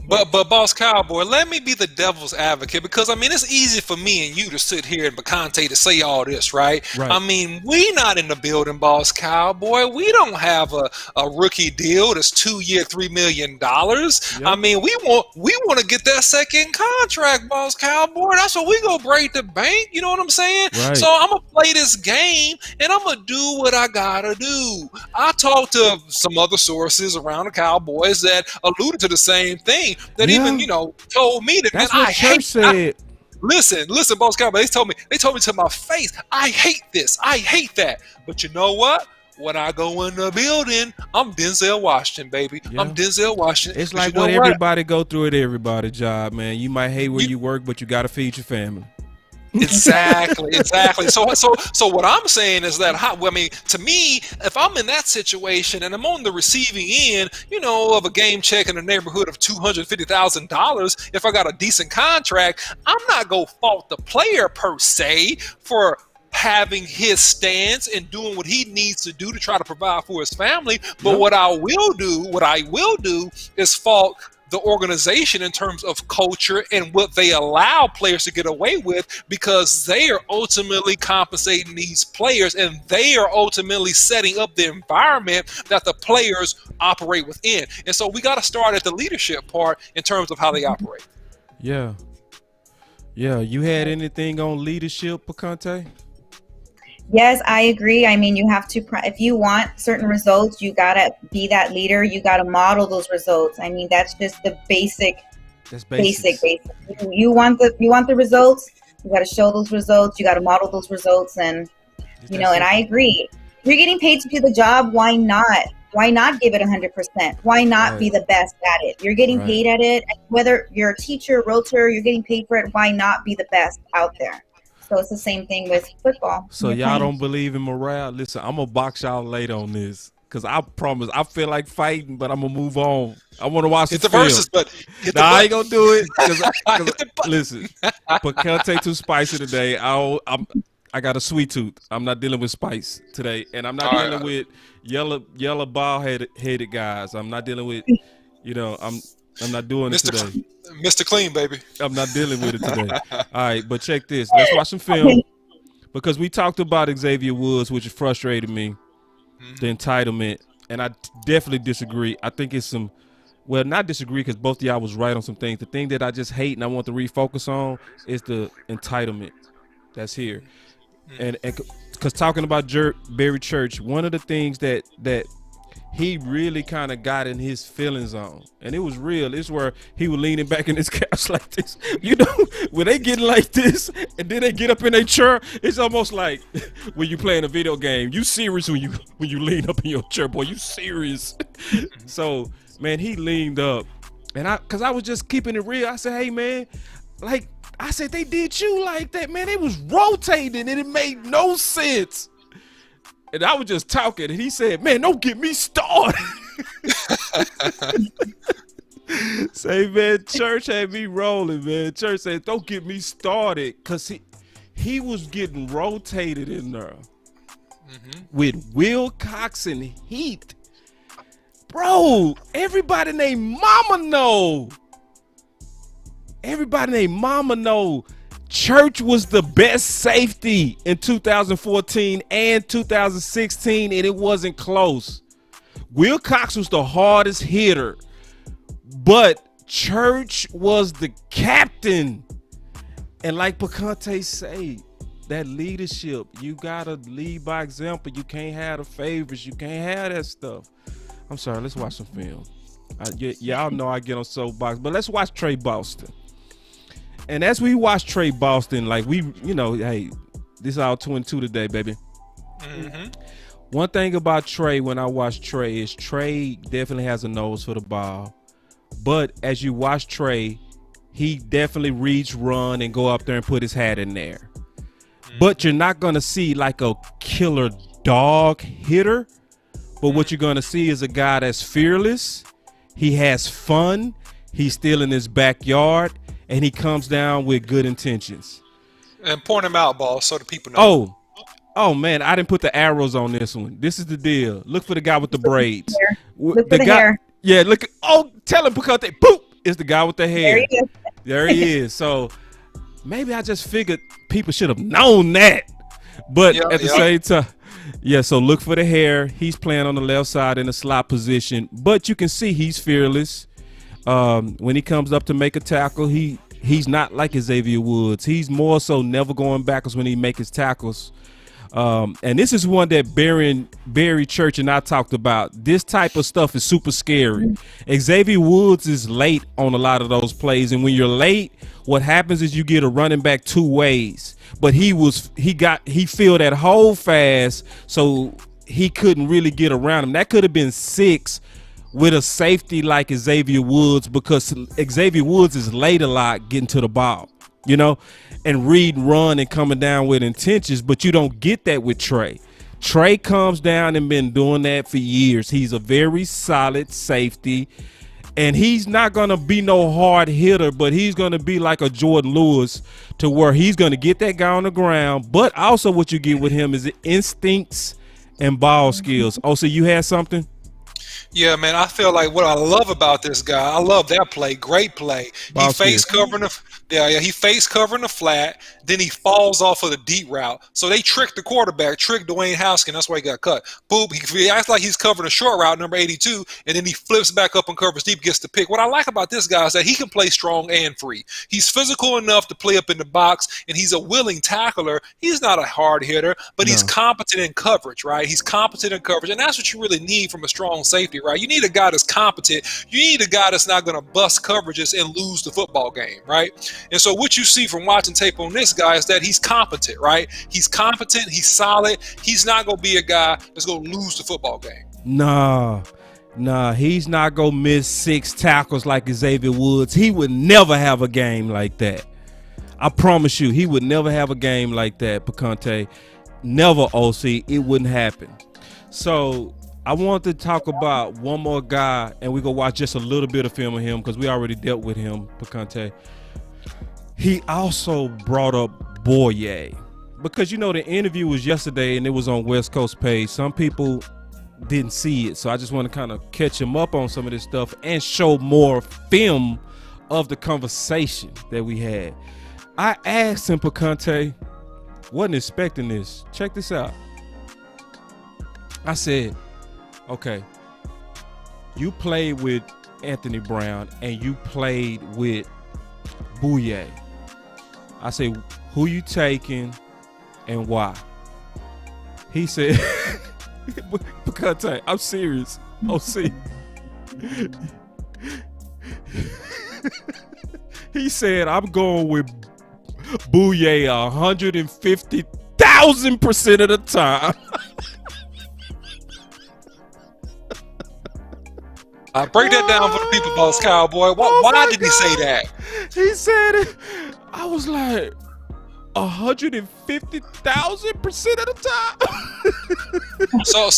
But Boss Cowboy, let me be the devil's advocate, because I mean it's easy for me and you to sit here and Bacante to say all this, right? I mean, we not in the building, Boss Cowboy. We don't have a rookie deal that's 2-year, $3 million. I mean, we want to get that second contract, Boss Cowboy. That's what we go break the bank. You know what I'm saying? So I'm gonna play this game and I'm gonna do what I gotta do. I talked to some other sources around the Cowboys that alluded to the same thing. That even, you know, told me that. That's what Church said. Listen, Boss Cowboy. They told me to my face, I hate this. I hate that. But you know what? When I go in the building, I'm Denzel Washington, baby. I'm Denzel Washington. It's like what everybody go through at everybody job, man. You might hate where you work, but you got to feed your family. Exactly. So what I'm saying is that, I mean, to me, if I'm in that situation and I'm on the receiving end, you know, of a game check in the neighborhood of $250,000, if I got a decent contract, I'm not gonna fault the player per se for having his stance and doing what he needs to do to try to provide for his family. But what I will do is fault the organization in terms of culture and what they allow players to get away with, because they are ultimately compensating these players and they are ultimately setting up the environment that the players operate within. And so we got to start at the leadership part in terms of how they operate. Yeah. You had anything on leadership, Picante? Yes, I agree. I mean, you have to, if you want certain results, you got to be that leader. You got to model those results. I mean, that's just the basic. You want the results, you got to show those results. You got to model those results. And, and I agree. If you're getting paid to do the job, why not? Why not give it 100%? Why not be the best at it? You're getting paid at it. Whether you're a teacher, realtor, you're getting paid for it. Why not be the best out there? So it's the same thing with football. So y'all don't believe in morale? Listen, I'm going to box y'all later on this, because I promise I feel like fighting, but I'm going to move on. I want to watch the verses, but I ain't going to do it. Cause listen, Picante too spicy today. I got a sweet tooth. I'm not dealing with spice today. And I'm not dealing with yellow ball-headed guys. I'm not dealing with, I'm not doing it today. Mr. Clean, baby. I'm not dealing with it today. All right, but check this. Let's watch some film, because we talked about Xavier Woods, which frustrated me, the entitlement, and I definitely disagree. I think it's not disagree, because both of y'all was right on some things. The thing that I just hate and I want to refocus on is the entitlement that's here. And because talking about Barry Church, one of the things that he really kind of got in his feelings on, and it was real. It's where he was leaning back in his couch like this. When they get like this and then they get up in their chair, it's almost like when you playing a video game. You serious when you lean up in your chair, boy. You serious. So, man, he leaned up, and because I was just keeping it real. I said, hey, man, like I said, they did you like that, man. It was rotating and it made no sense. And I was just talking, and he said, man, don't get me started. Say, man, Church had me rolling, man. Church said, don't get me started, because he was getting rotated in there with Wilcox and Heath. Bro, everybody named Mama know. Church was the best safety in 2014 and 2016, and it wasn't close. Wilcox was the hardest hitter, but Church was the captain. And like Picante say, that leadership, you gotta lead by example. You can't have the favors. You can't have that stuff. I'm sorry, let's watch some film. Y'all know I get on soapbox, but let's watch Trey Boston. And as we watch Trey Boston, like hey, this is all 2-2 today, baby. One thing about Trey, when I watch Trey, is Trey definitely has a nose for the ball. But as you watch Trey, he definitely reads, run, and go up there and put his hat in there. But you're not going to see like a killer dog hitter. But what you're going to see is a guy that's fearless. He has fun. He's still in his backyard. And he comes down with good intentions. And point him out, boss, so the people know. Oh man, I didn't put the arrows on this one. This is the deal. Look for the guy with the braids. Look for the hair. Yeah, look. Tell him, because boop, it's the guy with the hair. There he is. So maybe I just figured people should have known that. But at the same time, so look for the hair. He's playing on the left side in the slot position. But you can see he's fearless. When he comes up to make a tackle, he's not like Xavier Woods. He's more so never going backwards when he make his tackles. And this is one that Barry Church and I talked about. This type of stuff is super scary. Xavier Woods is late on a lot of those plays, and when you're late, what happens is you get a running back two ways. But he filled that hole fast, so he couldn't really get around him. That could have been 6 with a safety like Xavier Woods, because Xavier Woods is late a lot getting to the ball, and read, run, and coming down with intentions, but you don't get that with Trey. Trey comes down and been doing that for years. He's a very solid safety, And he's not going to be no hard hitter, but he's going to be like a Jordan Lewis to where he's going to get that guy on the ground. But also what you get with him is the instincts and ball skills. Oh, so you had something? Yeah, man, I feel like what I love about this guy, I love that play. Great play. He face covering he face covering the flat, then he falls off of the deep route. So they tricked the quarterback, tricked Dwayne Haskins. That's why he got cut. Boom, he acts like he's covering a short route, number 82, and then he flips back up and covers deep, gets the pick. What I like about this guy is that he can play strong and free. He's physical enough to play up in the box, and he's a willing tackler. He's not a hard hitter, but he's competent in coverage, right? He's competent in coverage, and that's what you really need from a strong safety, right? You need a guy that's competent. You need a guy that's not going to bust coverages and lose the football game, right? And so what you see from watching tape on this guy is that he's competent, right? He's competent. He's solid. He's not going to be a guy that's going to lose the football game. Nah, he's not going to miss 6 tackles like Xavier Woods. He would never have a game like that. I promise you, he would never have a game like that, Picante. Never, OC. It wouldn't happen. So I want to talk about one more guy, and we're going to watch just a little bit of film of him because we already dealt with him, Picante. He also brought up Boyer because, you know, the interview was yesterday and it was on West Coast page. Some people didn't see it, so I just want to kind of catch him up on some of this stuff and show more film of the conversation that we had. I asked him, Picante, wasn't expecting this. Check this out. I said, okay, you played with Anthony Brown and you played with Boyer. I say, who you taking and why? He said, Picante, I'm serious. OC. He said, I'm going with Boyer 150,000% of the time. Break that down for the people, Boss Cowboy. Why did he say that? He said it. I was like, 150,000% of the time. So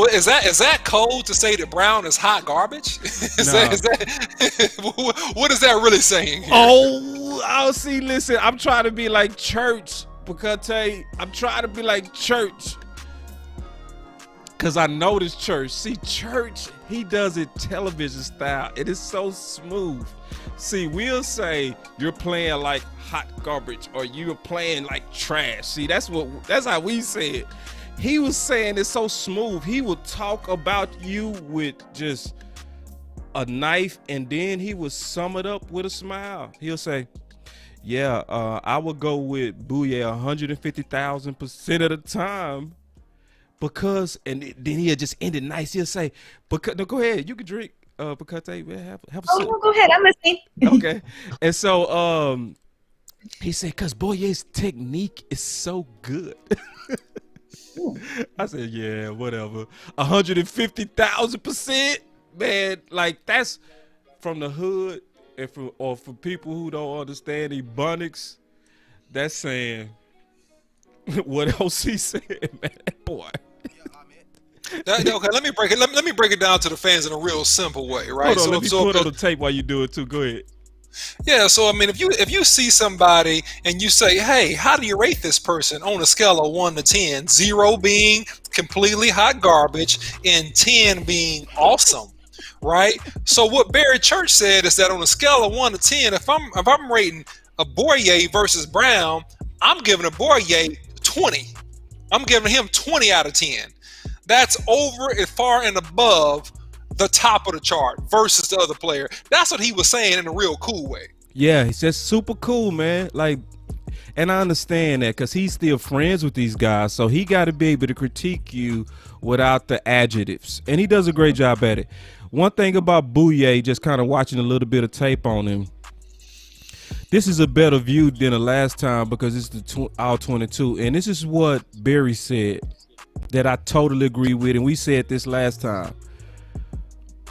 is that code to say that Brown is hot garbage? What is that really saying here? Oh, see, listen, I'm trying to be like church, Picante. I'm trying to be like church. Because I know this church. See, church, he does it television style. It is so smooth. See, we'll say you're playing like hot garbage or you're playing like trash. See, that's how we say it. He was saying it's so smooth. He would talk about you with just a knife and then he would sum it up with a smile. He'll say, yeah, I would go with Boyer 150,000% of the time. Because, and then he'll just end it nice. He'll say, because, no, go ahead. You can drink, Picante. Have a sip. No, go ahead. I'm listening. Okay. And so he said, because Boyer's technique is so good. I said, yeah, whatever. 150,000%, man. Like, that's from the hood and for people who don't understand Ebonics, that's saying what else he said, man. Boy. Okay, let me break it down to the fans in a real simple way, right? Hold on, let me put on the tape while you do it too. Go ahead. Yeah, so I mean, if you see somebody and you say, "Hey, how do you rate this person on a scale of 1 to 10? 0 being completely hot garbage and 10 being awesome," right? So what Barry Church said is that on a scale of 1 to 10, if I'm rating a Boyer versus Brown, I'm giving a Boyer 20. I'm giving him 20 out of 10. That's over and far and above the top of the chart versus the other player. That's what he was saying in a real cool way. Yeah, he's just super cool, man. Like, and I understand that because he's still friends with these guys, so he got to be able to critique you without the adjectives, and he does a great job at it. One thing about Boyer, just kind of watching a little bit of tape on him, this is a better view than the last time because it's the all 22, and this is what Barry said that I totally agree with, and we said this last time.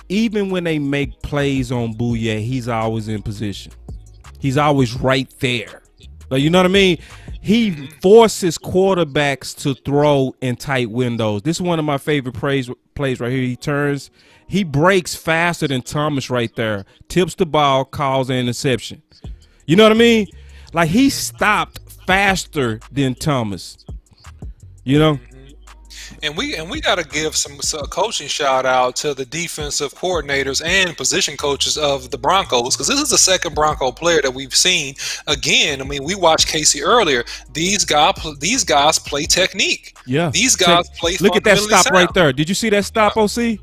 Even when they make plays on Boyer, he's always in position. He's always right there. Like, you know what I mean? He forces quarterbacks to throw in tight windows. This is one of my favorite plays plays right here. He turns, he breaks faster than Thomas right there. Tips the ball, calls an interception. You know what I mean? Like, he stopped faster than Thomas. You know? And we got to give some coaching shout out to the defensive coordinators and position coaches of the Broncos, because this is the second Bronco player that we've seen. Again, I mean, we watched Casey earlier. These guys play technique. Yeah. These guys play. Look at that stop sound. right there. Did you see that stop, OC?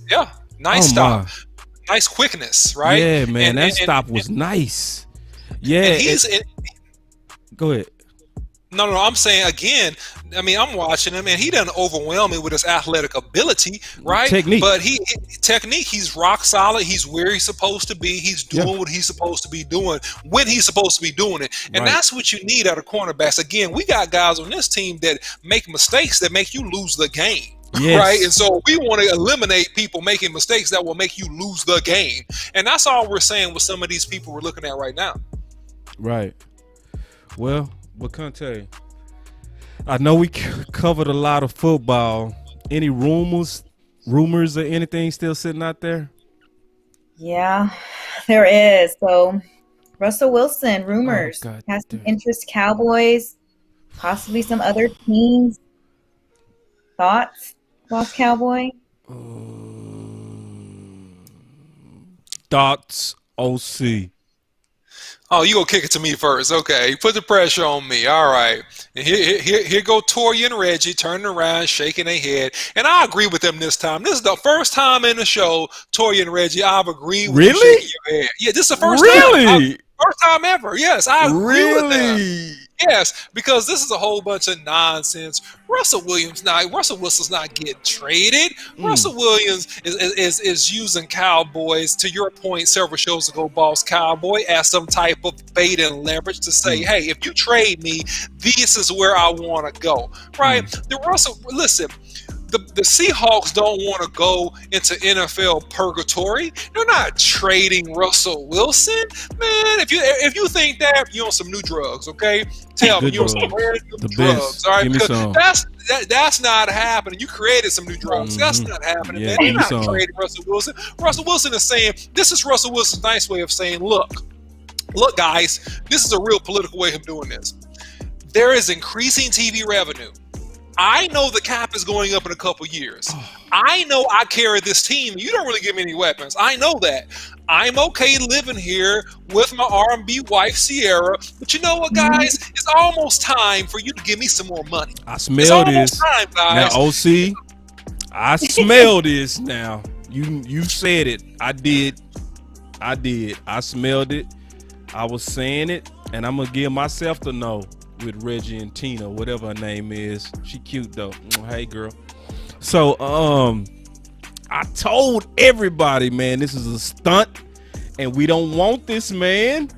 Yeah, nice stop. My. Nice quickness, right? Yeah, man, that stop was nice. Yeah. And go ahead. No, I'm saying again, I mean, I'm watching him, and he doesn't overwhelm me with his athletic ability, right? Technique. But he's rock solid. He's where he's supposed to be. He's doing what he's supposed to be doing when he's supposed to be doing it. And that's what you need out of cornerbacks. Again, we got guys on this team that make mistakes that make you lose the game. Yes. Right. And so we want to eliminate people making mistakes that will make you lose the game. And that's all we're saying with some of these people we're looking at right now. Right. Well, Conte, I know we covered a lot of football. Any rumors or anything still sitting out there? Yeah, there is. So Russell Wilson, rumors, has some interest. Cowboys, possibly some other teams. Thoughts, Boss Cowboy? Thoughts, OC. Oh, you gonna kick it to me first? Okay, put the pressure on me. All right. And here go Tori and Reggie turning around, shaking their head, and I agree with them this time. This is the first time in the show, Tori and Reggie, I've agreed with you shaking your head. Yeah, this is the first time. First time ever. Yes, I agree with them. Yes, because this is a whole bunch of nonsense. Russell Wilson's not getting traded. Russell Williams is using Cowboys, to your point several shows ago, Boss Cowboy, as some type of bait and leverage to say, hey, if you trade me, this is where I want to go. Right? Listen, the Seahawks don't want to go into NFL purgatory. They're not trading Russell Wilson, man. If you think that, you're on some new drugs, okay? Tell me you're on some brand new drugs, all right? Give me some. That's not happening. You created some new drugs. That's not happening, man. They're not trading Russell Wilson. Russell Wilson is saying, this is Russell Wilson's nice way of saying, look, guys, this is a real political way of doing this. There is increasing TV revenue. I know the cap is going up in a couple years. I know I carry this team. You don't really give me any weapons. I know that. I'm okay living here with my R&B wife, Sierra. But you know what, guys? It's almost time for you to give me some more money. I smell this. Time, guys. Now, OC, I smell this now. You said it. I did. I smelled it. I was saying it. And I'm going to give myself the no. With Reggie and Tina, whatever her name is. She cute though. Hey girl. So I told everybody, man, this is a stunt and we don't want this, man.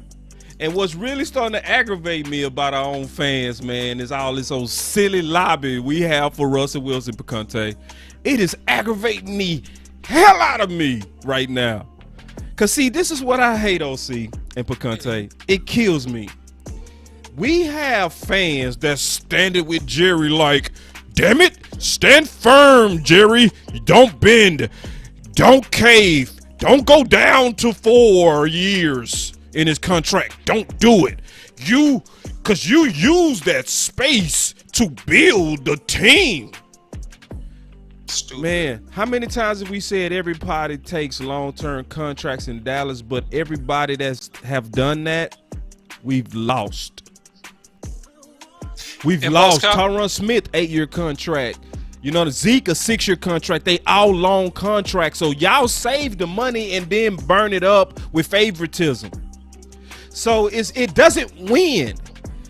And what's really starting to aggravate me about our own fans, man, is all this old silly lobby we have for Russell Wilson, Picante. It is aggravating the hell out of me right now. Cause see, this is what I hate, OC and Picante. It kills me. We have fans that stand it with Jerry like, damn it, stand firm, Jerry. Don't bend. Don't cave. Don't go down to 4 years in his contract. Don't do it. Because you use that space to build the team. Stupid. Man, how many times have we said everybody takes long-term contracts in Dallas, but everybody that's have done that, we've lost. We've lost. Tyron Smith, 8-year contract. You know, the Zeke, a 6-year contract. They all long contracts. So y'all save the money and then burn it up with favoritism. So it doesn't win.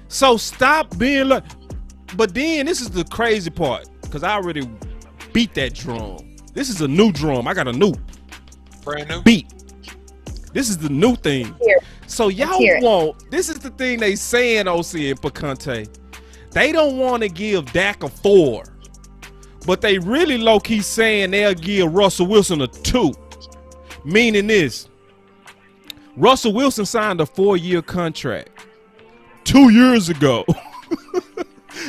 So stop being like. But then this is the crazy part, because I already beat that drum. This is a new drum. I got a new brand new beat. This is the new thing. So y'all want. This is the thing they saying, OC and Picante. They don't want to give Dak a 4, but they really low-key saying they'll give Russell Wilson a 2. Meaning this, Russell Wilson signed a 4-year contract 2 years ago.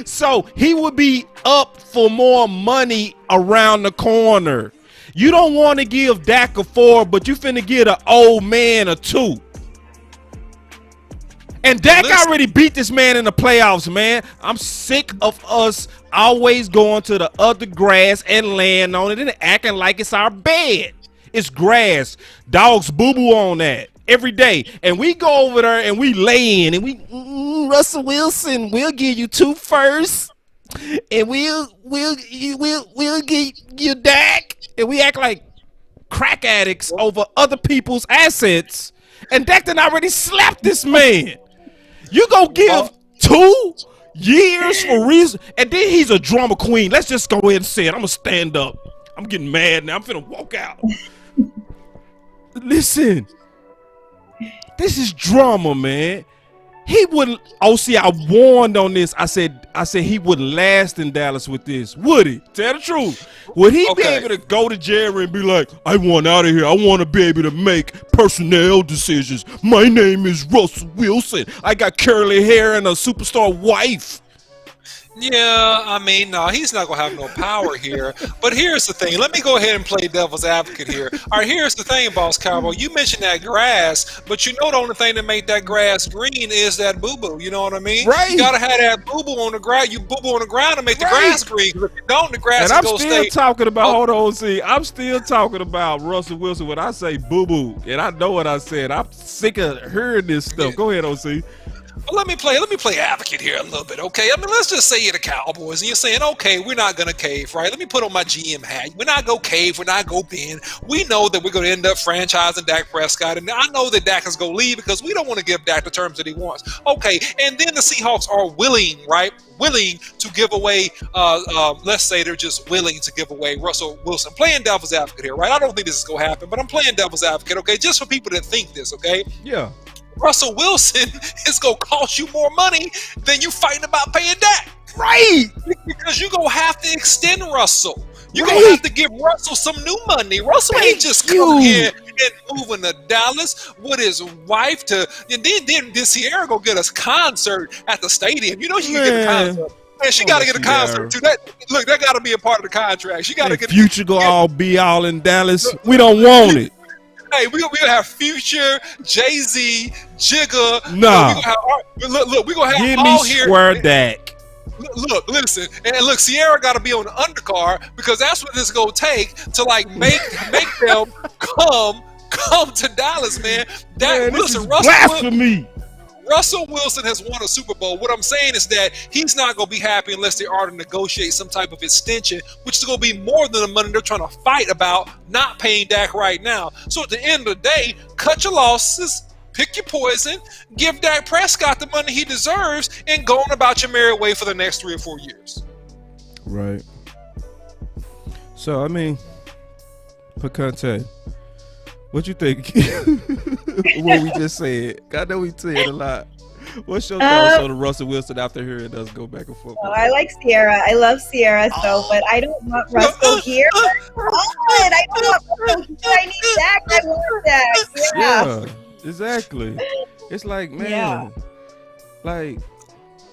So he would be up for more money around the corner. You don't want to give Dak a 4, but you finna get an old man a 2. And Dak already beat this man in the playoffs, man. I'm sick of us always going to the other grass and laying on it and acting like it's our bed. It's grass. Dogs boo-boo on that every day. And we go over there and we lay in and we, Russell Wilson, we'll give you 2 firsts. And we'll get you Dak. And we act like crack addicts over other people's assets. And Dak done already slapped this man. You gonna give 2 years for reason, and then he's a drama queen. Let's just go ahead and say it. I'm gonna stand up. I'm getting mad now. I'm finna walk out. Listen, this is drama, man. He wouldn't. Oh, see, I warned on this. I said he wouldn't last in Dallas with this. Would he? Tell the truth. Would he be able to go to Jerry and be like, I want out of here. I want to be able to make personnel decisions. My name is Russell Wilson. I got curly hair and a superstar wife. Yeah, I mean, no, he's not going to have no power here. But here's the thing. Let me go ahead and play devil's advocate here. All right, here's the thing, Boss Cowboy. You mentioned that grass, but you know the only thing that made that grass green is that boo-boo. You know what I mean? Right. You got to have that boo-boo on the ground. You boo-boo on the ground to make the grass green. If you don't, the grass and will I'm go still stay. talking about, hold on, see, I'm still talking about Russell Wilson when I say boo-boo. And I know what I said. I'm sick of hearing this stuff. Yeah. Go ahead, OC. Well, let me play advocate here a little bit, okay? I mean, let's just say you're the Cowboys, and you're saying, okay, we're not going to cave, right? Let me put on my GM hat. We're not going to cave. We're not going to bend. We know that we're going to end up franchising Dak Prescott, and I know that Dak is going to leave because we don't want to give Dak the terms that he wants. Okay, and then the Seahawks are willing, right? Willing to give away, let's say they're just willing to give away Russell Wilson. Playing devil's advocate here, right? I don't think this is going to happen, but I'm playing devil's advocate, okay? Just for people that think this, okay? Yeah. Russell Wilson is going to cost you more money than you fighting about paying Dak. Right. Because you're going to have to extend Russell. You're going to have to give Russell some new money. Russell ain't just come here and moving to Dallas with his wife and then Sierra go get us concert at the stadium. You know she can get a concert. And she got to get a concert too. That got to be a part of the contract. She got to get Future go all be all in Dallas. We don't want it. Hey, we're gonna have Future, Jay-Z, Jigga. Nah. We're gonna have Give all me here. Square Dak. Look, listen, and look, Sierra got to be on the undercard because that's what it's gonna take to like make them come to Dallas, man. Listen, Russell Wilson has won a Super Bowl. What I'm saying is that he's not going to be happy unless they are to negotiate some type of extension, which is going to be more than the money they're trying to fight about not paying Dak right now. So at the end of the day, cut your losses, pick your poison, give Dak Prescott the money he deserves, and go on about your merry way for the next 3 or 4 years. Right. So, I mean, Picante, what you think? What we just said. I know we said a lot. What's your thoughts on Russell Wilson after hearing us go back and forth? Oh, I like Sierra. I love Sierra, but I don't want Russell here. I don't want Russell here. I need Dak. I want Dak. Yeah, exactly. It's like, man, like,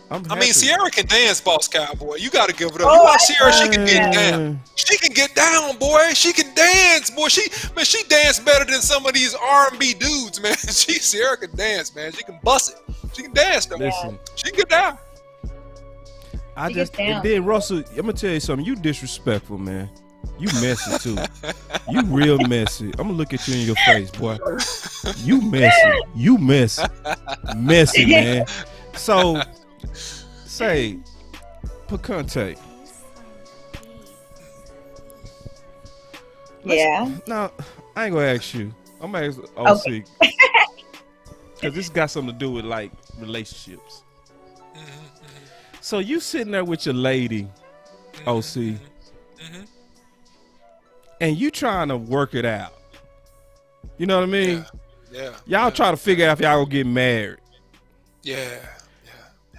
I mean, Sierra can dance, Boss Cowboy. You got to give it up. You watch Sierra, she can get down. She can get down, boy. She can dance, boy. She danced better than some of these R&B dudes, man. Sierra can dance, man. She can bust it. She can dance, though. Listen, she can get down. And then Russell, I'm gonna tell you something. You disrespectful, man. You messy too. You real messy. I'm gonna look at you in your face, boy. You messy. You messy. Messy, man. So. Say, Picante. Now, I ain't gonna ask you. I'm gonna ask OC. Because this got something to do with, like, relationships. So you sitting there with your lady, OC, and you trying to work it out. You know what I mean? Yeah. Y'all try to figure out if y'all gonna get married. Yeah.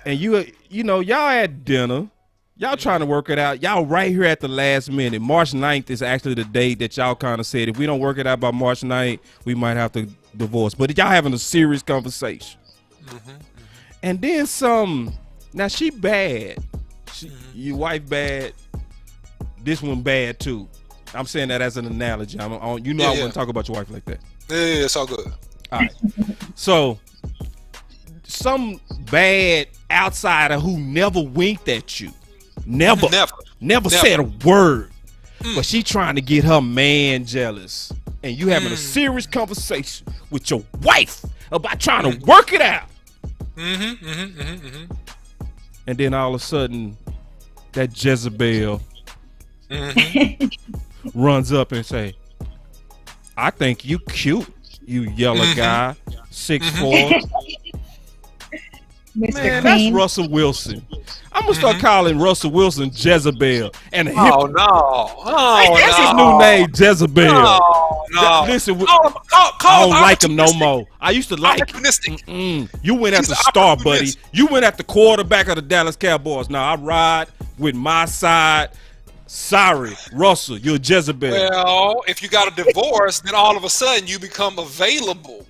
And you know, y'all at dinner, y'all trying to work it out. Y'all right here at the last minute. March 9th is actually the date that y'all kind of said, if we don't work it out by March 9th, we might have to divorce. But y'all having a serious conversation. And then now she bad. Your wife bad. This one bad too. I'm saying that as an analogy. I wouldn't talk about your wife like that. Yeah, it's all good. All right. So, some bad outsider who never winked at you, never said a word, but she trying to get her man jealous, and you having a serious conversation with your wife about trying to work it out. And then all of a sudden, that Jezebel runs up and say, "I think you cute, you yellow guy, 6'4". Mr. Man, Clean. that's Russell Wilson. I'm gonna start calling Russell Wilson Jezebel and a Oh no! that's his new name, Jezebel. No. Listen, Call I don't like him no more. I used to like him. Opportunistic. You went after star, buddy. You went after quarterback of the Dallas Cowboys. Now I ride with my side. Sorry, Russell, you're Jezebel. Well, if you got a divorce, then all of a sudden you become available.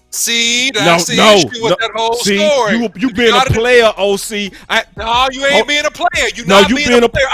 See, that's the issue with that whole story. You being a player, OC. No, you ain't being a player. You No, not you being being a player.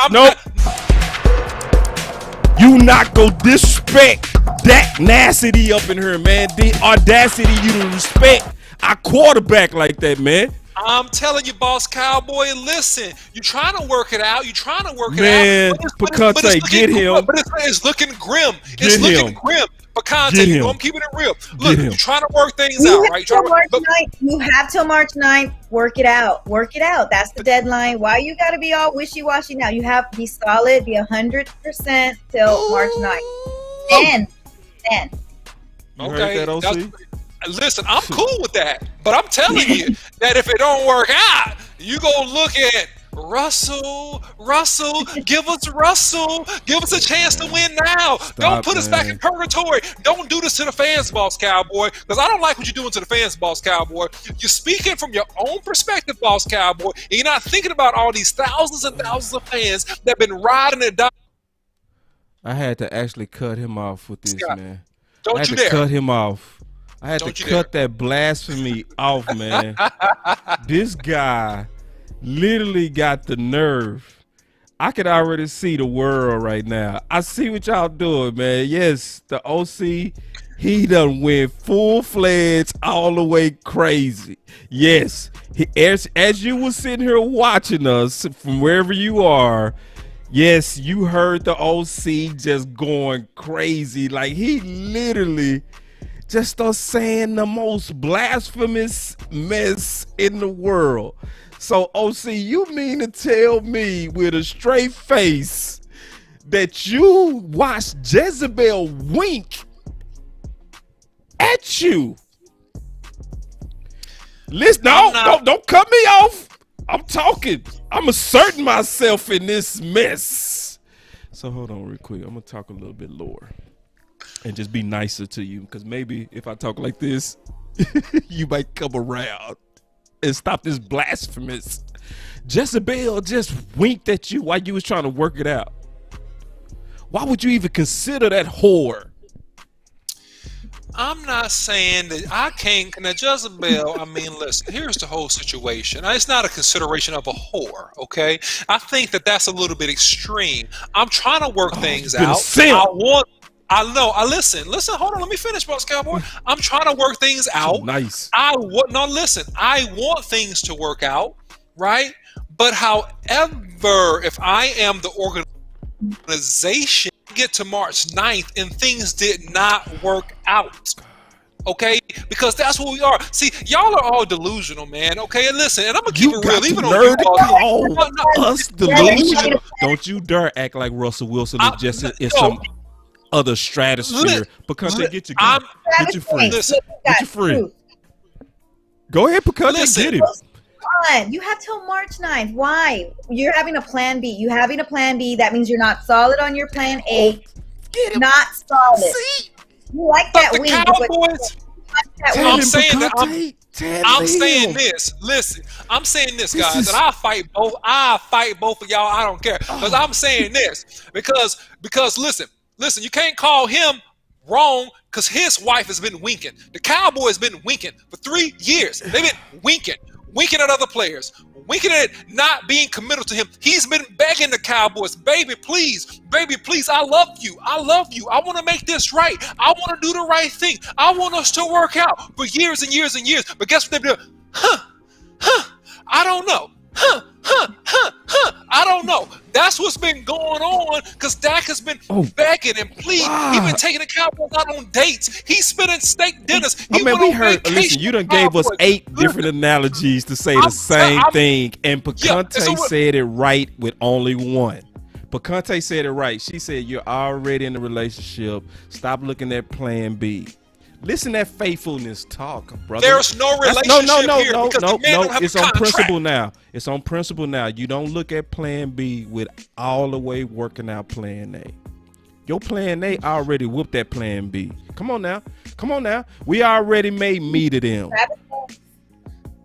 You not go disrespect that nasty up in here, man. The audacity you to respect our quarterback like that, man. I'm telling you, Boss Cowboy, listen. You trying to work it out. You trying to work Man, it out. Picante, get him. But it's looking grim. Get looking him. grim. Picante, Get you know him. I'm keeping it real. Look, him. you're trying to work things You out, have right? till March 9th. You have till March 9th. Work it out. Work it out. That's the deadline. Why you got to be all wishy-washy now? You have to be solid, be 100% till March 9th. Then. You heard that, OC? Listen, I'm cool with that, but I'm telling you that if it don't work out, you go look at Russell, give us a chance to win now. Don't put us back in purgatory. Don't do this to the fans, Boss Cowboy, because I don't like what you're doing to the fans, Boss Cowboy. You're speaking from your own perspective, Boss Cowboy, and you're not thinking about all these thousands and thousands of fans that have been riding and dying. I had to actually cut him off with this, Scott, man. don't I had you to dare. cut him off. I had Don't to you cut that blasphemy off, man. This guy literally got the nerve. I can already see the world right now. I see what y'all doing, man. Yes, the OC, he done went full-fledged all the way crazy. Yes, as you were sitting here watching us from wherever you are, yes, you heard the OC just going crazy. Like, he literally just starts saying the most blasphemous mess in the world. So, OC, you mean to tell me with a straight face that you watched Jezebel wink at you? Listen, don't cut me off. I'm talking. I'm asserting myself in this mess. So hold on real quick. I'm going to talk a little bit lower and just be nicer to you, because maybe if I talk like this, you might come around and stop this blasphemous. Jezebel just winked at you while you was trying to work it out. Why would you even consider that whore? I'm not saying that I can't. Now, Jezebel, I mean, listen, here's the whole situation. It's not a consideration of a whore, okay? I think that that's a little bit extreme. I'm trying to work things out. Listen, hold on, let me finish, Boss Cowboy. I'm trying to work things out. Nice. I want things to work out, right? But however, if I am the organization, get to March 9th and things did not work out, okay? Because that's what we are. See, y'all are all delusional, man, okay? And listen, and I'm going to keep it real. Even on you all, us delusional. Don't you dare act like Russell Wilson is just in some other stratosphere, because they get you free. Listen, get you free. Go ahead, because get him. You have till March 9th. Why? You're having a plan B. You having a plan B. That means you're not solid on your plan A. Get him. Not solid. See? You like that the wing. Cowboys. I'm saying this. Listen, I'm saying this, guys, and I'll fight both of y'all. I don't care, because I'm saying this because listen, you can't call him wrong because his wife has been winking. The Cowboys been winking for 3 years. They've been winking at other players, winking at not being committed to him. He's been begging the Cowboys, baby, please, I love you. I want to make this right. I want to do the right thing. I want us to work out for years and years and years. But guess what they've done? I don't know. I don't know. That's what's been going on because Dak has been begging and pleading. Wow. He's been taking the Cowboys out on dates. He's spending steak dinners. He man, went we on heard. vacation Listen, you done with gave us Cowboys. 8 different analogies to say the same thing, and Picante said it right with only one. Picante said it right. She said, you're already in a relationship. Stop looking at plan B. Listen, that faithfulness talk, brother. There's no relationship here because the man don't have It's a on contract. principle now. It's on principle now. You don't look at plan B with all the way working out plan A. Your plan A already whooped that plan B. Come on now. We already made meat of them.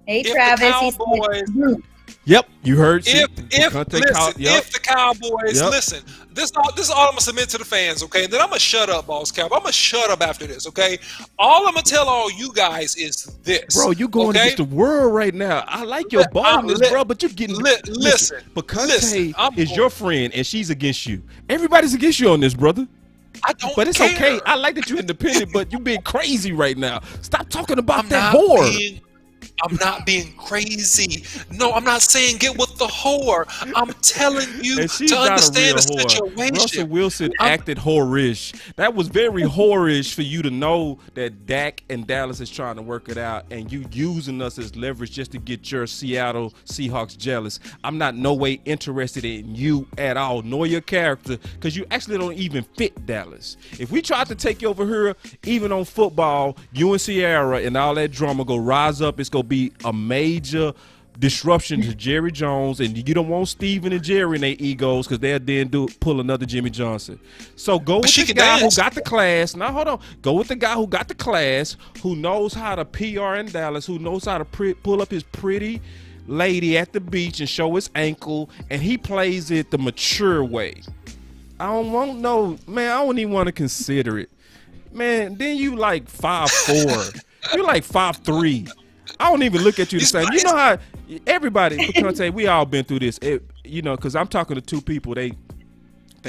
Hey, If Travis. the Cowboys, Yep, you heard. if the Cowboys, listen, this is all I'm gonna submit to the fans, okay? And then I'm gonna shut up, Boss Cowboy. I'm gonna shut up after this, okay? All I'm gonna tell all you guys is this, bro. You going against the world right now. I like your boldness, bro, but you're getting. Listen, Picante is your friend, and she's against you. Everybody's against you on this, brother. I don't. But it's care. okay. I like that you're independent, but you're being crazy right now. Stop talking about that whore. I'm not being crazy. No, I'm not saying get with the whore. I'm telling you to understand the situation. Russell Wilson acted whorish. That was very whorish for you to know that Dak and Dallas is trying to work it out, and you using us as leverage just to get your Seattle Seahawks jealous. I'm not no way interested in you at all, nor your character, because you actually don't even fit Dallas. If we tried to take you over here, even on football, you and Sierra and all that drama go rise up. It's gonna be a major disruption to Jerry Jones, and you don't want Steven and Jerry in their egos because they'll then pull another Jimmy Johnson. So go with the guy who got the class. Now hold on. Go with the guy who got the class, who knows how to PR in Dallas, who knows how to pull up his pretty lady at the beach and show his ankle, and he plays it the mature way. I don't even want to consider it. Man, then you like 5'4". You're like 5'3". I don't even look at you the same. You know how everybody, Picante, we all been through this. Because I'm talking to 2 people. They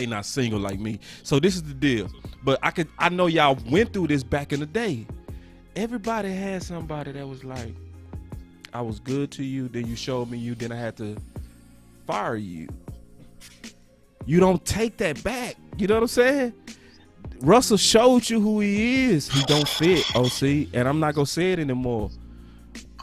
not single like me. So this is the deal. But I know y'all went through this back in the day. Everybody had somebody that was like, I was good to you, then you showed me you, then I had to fire you. You don't take that back. You know what I'm saying? Russell showed you who he is. He don't fit, OC, and I'm not gonna say it anymore.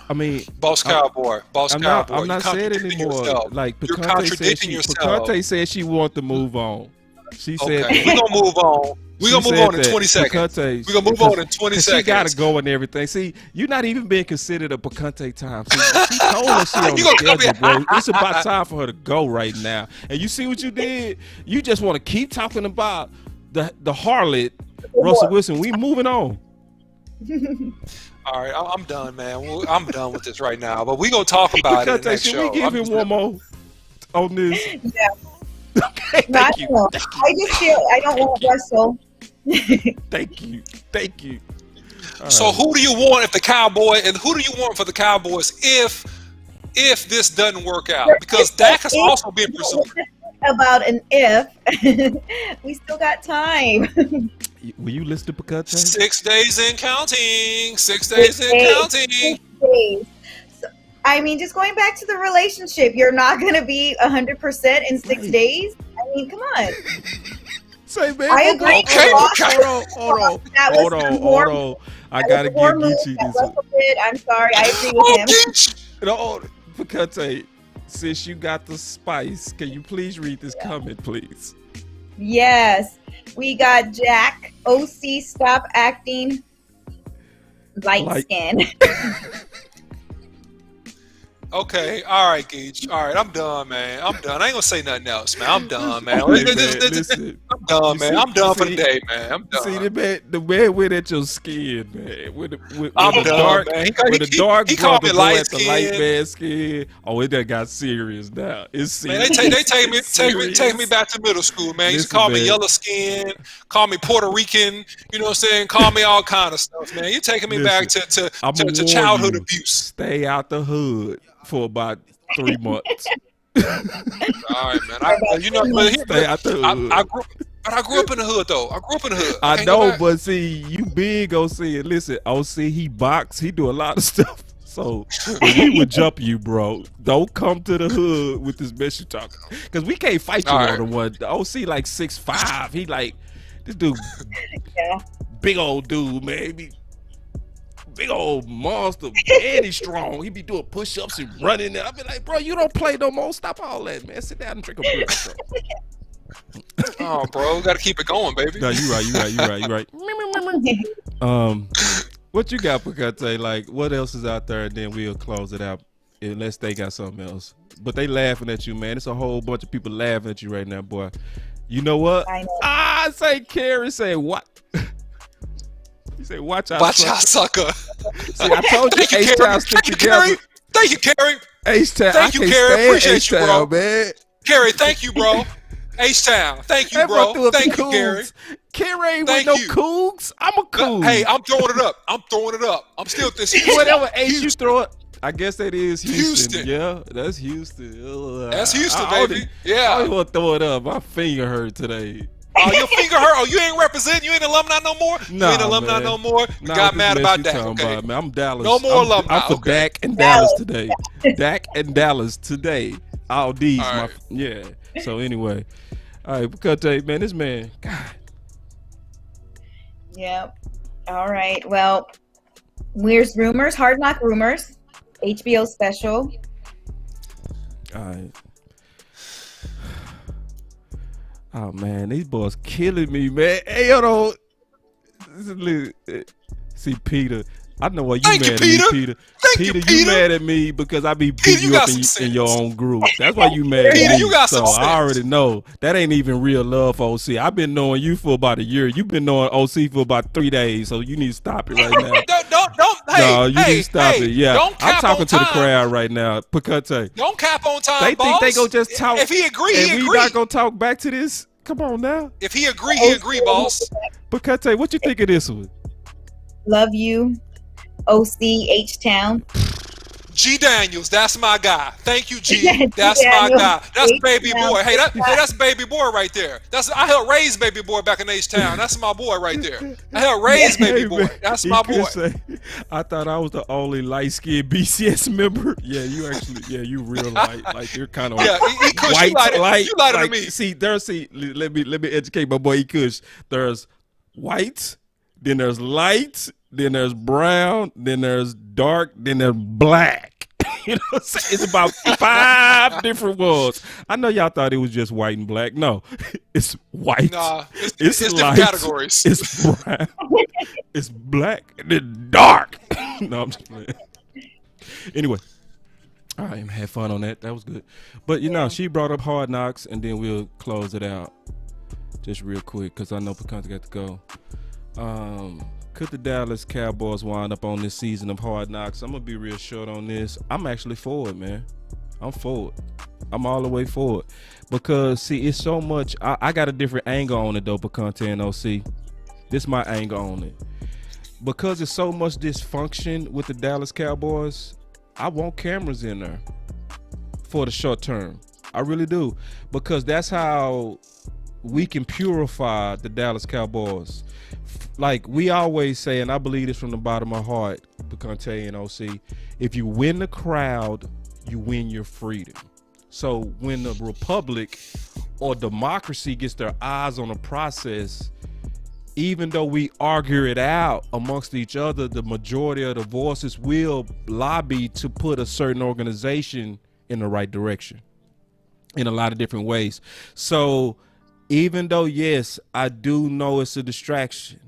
I mean, Boss Cowboy. I'm not saying it anymore. Yourself. Like You're contradicting yourself. Picante said she wanted to move on. She said we're gonna move on. We're gonna move on in 20 seconds. We're gonna move on in 20 seconds. She gotta go and everything. See, you're not even being considered a Picante time. See, she told us she on the schedule, bro. It's about time for her to go right now. And you see what you did? You just want to keep talking about the harlot, Russell Wilson. We moving on. All right, I'm done, man. I'm done with this right now. But we gonna talk about it in the next show. We give him one more on this? Yeah. Okay, thank you. I just feel I don't want Russell. Thank you. So who do you want if the Cowboy, and who do you want for the Cowboys if this doesn't work out? Because Dak has also been pursued. About an if. We still got time. Will you listen to Picante? 6 days in counting. 6 days in counting. 6 days. So, I mean, just going back to the relationship, you're not going to be 100% in 6 days. I mean, come on. Say, man. I agree. Okay. Hold on. I gotta give Geechee this one. I'm sorry. I agree with him. No, Picante, since you got the spice, can you please read this comment, please? Yes. We got Jack. OC, stop acting light skin. Okay, all right, Geach. All right, I'm done, man. I'm done. I ain't gonna say nothing else, man. I'm done, man. Listen, I'm done, man. I'm done for the day, man. I'm done. See, the man went at your skin, man. I'm done, man. The dark he called me brother light at the skin. light man skin. Oh, it done got serious now. It's serious. Man, they take me back to middle school, man. You used to call me yellow skin, call me Puerto Rican, you know what I'm saying? Call me all kind of stuff, man. You're taking me back to childhood abuse. Stay out the hood for about 3 months. All right, man. I grew up in the hood, though. I grew up in the hood. I can't go know, back. but see, you big OC, and listen, OC, he box, he do a lot of stuff. So we would jump you, bro. Don't come to the hood with this mess you talking, because we can't fight you All on right. the one. The OC like 6'5". He like this dude, Yeah. big old dude, man. He be big old monster, and he's strong. He be doing push-ups and running. I be like, bro, you don't play no more. Stop all that, man. Sit down and drink a beer. Oh, bro, got to keep it going, baby. No, you right. What you got, Picante? Like, what else is out there? And then we'll close it out, unless they got something else. But they laughing at you, man. It's a whole bunch of people laughing at you right now, boy. You know what? I know. I say, Carrie, say what? You say, watch out, Watch out, sucker. See, I told you, Thank you, H-Town Carrie. stick Thank you, together. Carrie. Thank you, Carrie. H-Town, Thank I you, can't Carrie. stand Appreciate you, H-Town, bro. man. Carrie, thank you, bro. H-Town. Thank you, That boy threw bro. up the Thank you, Carrie. cougs. Carrie ain't Thank with no you. cougs. I'm a coog. Hey, I'm throwing it up. I'm still this. Whatever H you throw it. I guess that is Houston. Houston. Yeah, that's Houston. Ugh. That's Houston, I baby. I Yeah. don't want to throw it up. My finger hurt today. Oh, your finger hurt. Oh, you ain't representing. You ain't alumni no more. Nah, you ain't alumni man. no more. You Nah, got this mad mess about you that. talking Okay. about, man. I'm Dallas. No more I'm alumni, I'm for okay. Dak and Dallas today. Dak and Dallas today. All these, All right. yeah. So anyway, all right, Picante, man, this man, God. Yep. All right. Well, here's rumors, Hard Knock rumors, HBO special. All right. Oh man, these boys killing me, man. Hey, hold on. See, Peter, I know why you Thank mad you, at Peter. me, Peter. Thank you, Peter, Peter. mad at me because I be Peter, beating you you up got in, some in your sense. own group. That's why you mad Peter, at me. you got so some I sense. already know that ain't even real love for OC. I've been knowing you for about a year. You've been knowing OC for about 3 days, so you need to stop it right now. Don't. Hey, No, you need to stop it. Yeah, Don't I'm cap talking on to the time. crowd right now. Picante. Don't cap on time, They think boss. they go just talk. If he agree, and he we agree. not gonna talk back to this. Come on now, If he agree, boss. Picante. What you think of this one? Love you, OC H-Town. G Daniels, that's my guy. Thank you, G. Yeah, G That's my Daniels. guy. That's H baby Town. boy. Hey, that's baby boy right there. I helped raise baby boy back in H-Town. That's my boy right there. I helped raise baby Hey, boy. man, That's he my could boy. say, I thought I was the only light-skinned BCS member. Yeah, you actually, you real light. Like you're kind of Yeah, he Kush, white, you lighter light. than Like, me. see, let me educate my boy Kush. There's white, then there's light, then there's brown, then there's dark, then there's black. You know what I'm saying? It's about 5 different ones. I know y'all thought it was just white and black. No, it's white. Nah, it's light, different categories. It's brown. It's black and then dark. No, I'm just playing. Anyway, all right, had fun on that. That was good. But you know, she brought up Hard Knocks, and then we'll close it out just real quick because I know Picante got to go. Could the Dallas Cowboys wind up on this season of Hard Knocks? I'm gonna be real short on this. I'm actually for it, man. I'm for it. I'm all the way for it because see, it's so much. I got a different angle on it though, Picante and OC. This is my angle on it because there's so much dysfunction with the Dallas Cowboys. I want cameras in there for the short term. I really do because that's how we can purify the Dallas Cowboys. Like we always say, and I believe this from the bottom of my heart, Picante and OC, if you win the crowd, you win your freedom. So when the republic or democracy gets their eyes on the process, even though we argue it out amongst each other, the majority of the voices will lobby to put a certain organization in the right direction in a lot of different ways. So even though, yes, I do know it's a distraction,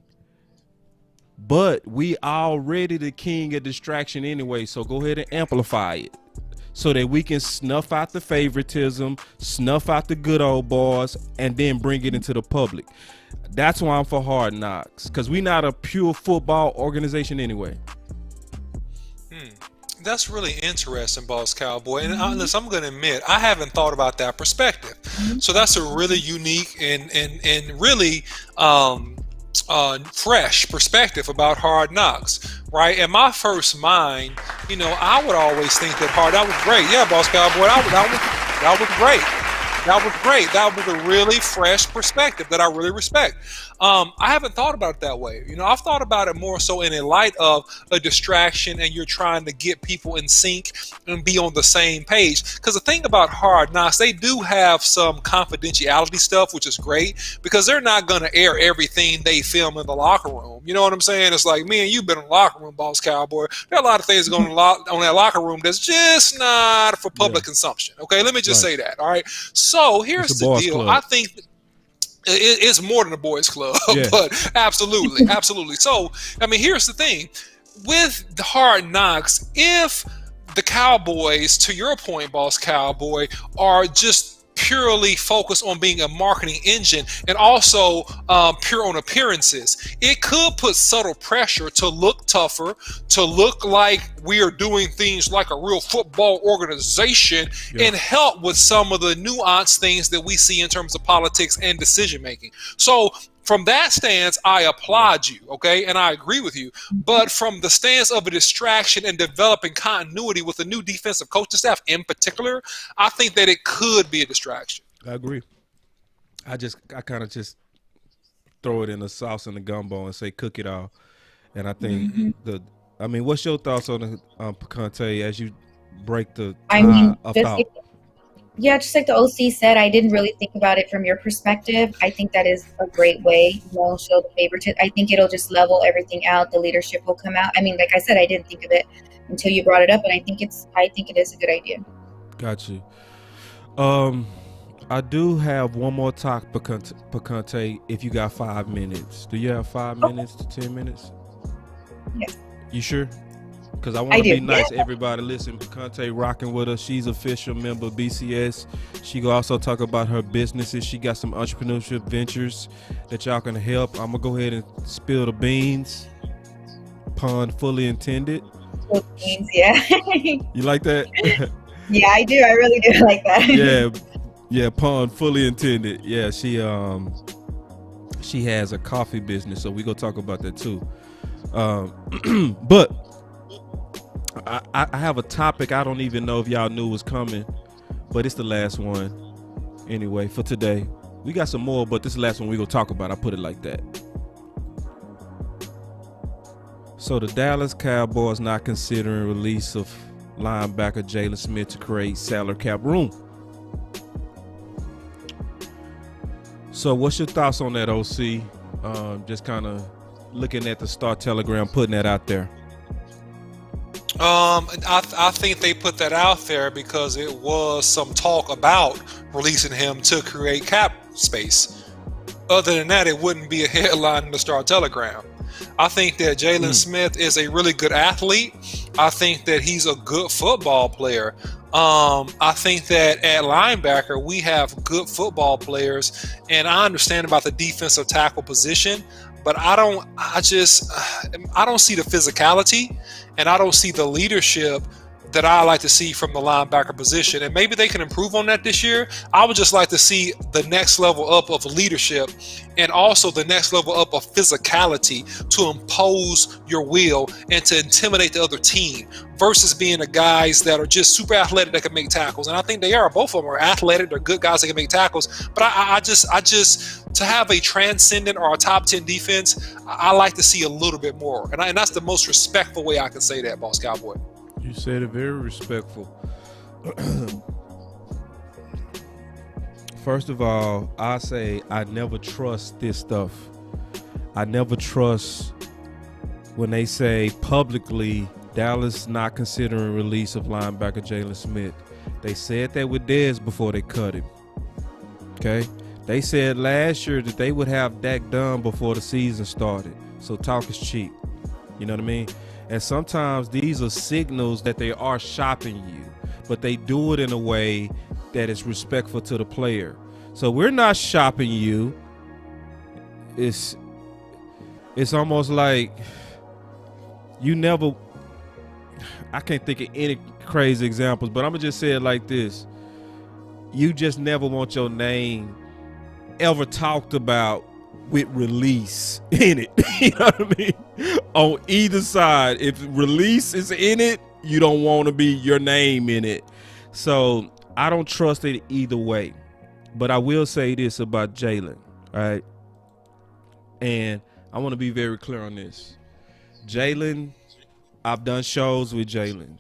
but we already the king of distraction anyway. So go ahead and amplify it so that we can snuff out the favoritism, snuff out the good old boys, and then bring it into the public. That's why I'm for Hard Knocks, because we're not a pure football organization anyway. That's really interesting, Boss Cowboy. And listen, I'm going to admit, I haven't thought about that perspective. So that's a really unique and really fresh perspective about Hard Knocks, right? In my first mind, I would always think that was great. Yeah, Boss Cowboy, that was great. That was great. That was a really fresh perspective that I really respect. I haven't thought about it that way. I've thought about it more so in a light of a distraction, and you're trying to get people in sync and be on the same page. Because the thing about Hard Knocks, they do have some confidentiality stuff, which is great, because they're not going to air everything they film in the locker room. You know what I'm saying? It's like, me and you've been in the locker room, Boss Cowboy. There are a lot of things going on that locker room that's just not for public consumption. Okay, let me just say that. All right. So here's the deal. Club. I think it's more than a boys club, but absolutely. So, here's the thing. With the Hard Knocks, if the Cowboys, to your point, Boss Cowboy, are just purely focused on being a marketing engine and also pure on appearances, it could put subtle pressure to look tougher, to look like we are doing things like a real football organization, and help with some of the nuanced things that we see in terms of politics and decision making. So from that stance, I applaud you, okay? And I agree with you. But from the stance of a distraction and developing continuity with the new defensive coaching staff in particular, I think that it could be a distraction. I agree. I kind of just throw it in the sauce and the gumbo and say cook it all. And I think what's your thoughts on the Picante as you break the thought? Just like the OC said, I didn't really think about it from your perspective. I think that is a great way. Show the favoritism. I think it'll just level everything out. The leadership will come out. Like I said, I didn't think of it until you brought it up, and I think it is a good idea. Got you. I do have one more talk, Picante, if you got 5 minutes. Do you have 5 minutes to 10 minutes? Yes. You sure? Because I want to be nice. Everybody listen, Picante rocking with us. She's official member of BCS. She will also talk about her businesses. She got some entrepreneurship ventures that y'all can help. I'm going to go ahead and spill the beans. Pun fully intended. Beans, yeah. You like that? Yeah, I do. I really do like that. Yeah, pun fully intended. Yeah, she has a coffee business, so we going to talk about that too. But I have a topic I don't even know if y'all knew was coming, but it's the last one anyway for today. We got some more, but this is the last one we're going to talk about. I put it like that. So the Dallas Cowboys not considering release of linebacker Jaylon Smith to create salary cap room. So what's your thoughts on that, OC? Just kind of looking at the Star Telegram, putting that out there. I think they put that out there because it was some talk about releasing him to create cap space. Other than that, it wouldn't be a headline in the Star Telegram. I think that Jaylon Smith is a really good athlete. I think that he's a good football player. I think that at linebacker, we have good football players, and I understand about the defensive tackle position, but I don't see the physicality, and I don't see the leadership that I like to see from the linebacker position. And maybe they can improve on that this year. I would just like to see the next level up of leadership and also the next level up of physicality to impose your will and to intimidate the other team versus being the guys that are just super athletic that can make tackles. And I think they are. Both of them are athletic. They're good guys that can make tackles. But I just to have a transcendent or a top 10 defense, I like to see a little bit more. And that's the most respectful way I can say that, Boss Cowboy. You said it very respectful. First of all, I say I never trust this stuff. I never trust when they say publicly Dallas not considering release of linebacker Jaylon Smith. They said that with Dez before they cut him. Okay? They said last year that they would have Dak done before the season started. So talk is cheap. You know what I mean? And sometimes these are signals that they are shopping you, but they do it in a way that is respectful to the player. So we're not shopping you. It's almost like you never, I can't think of any crazy examples, but I'm going to just say it like this. You just never want your name ever talked about with release in it. You know what I mean? On either side, if release is in it, you don't want to be your name in it. So I don't trust it either way. But I will say this about Jaylon, all right? And I want to be very clear on this. Jaylon, I've done shows with Jaylon.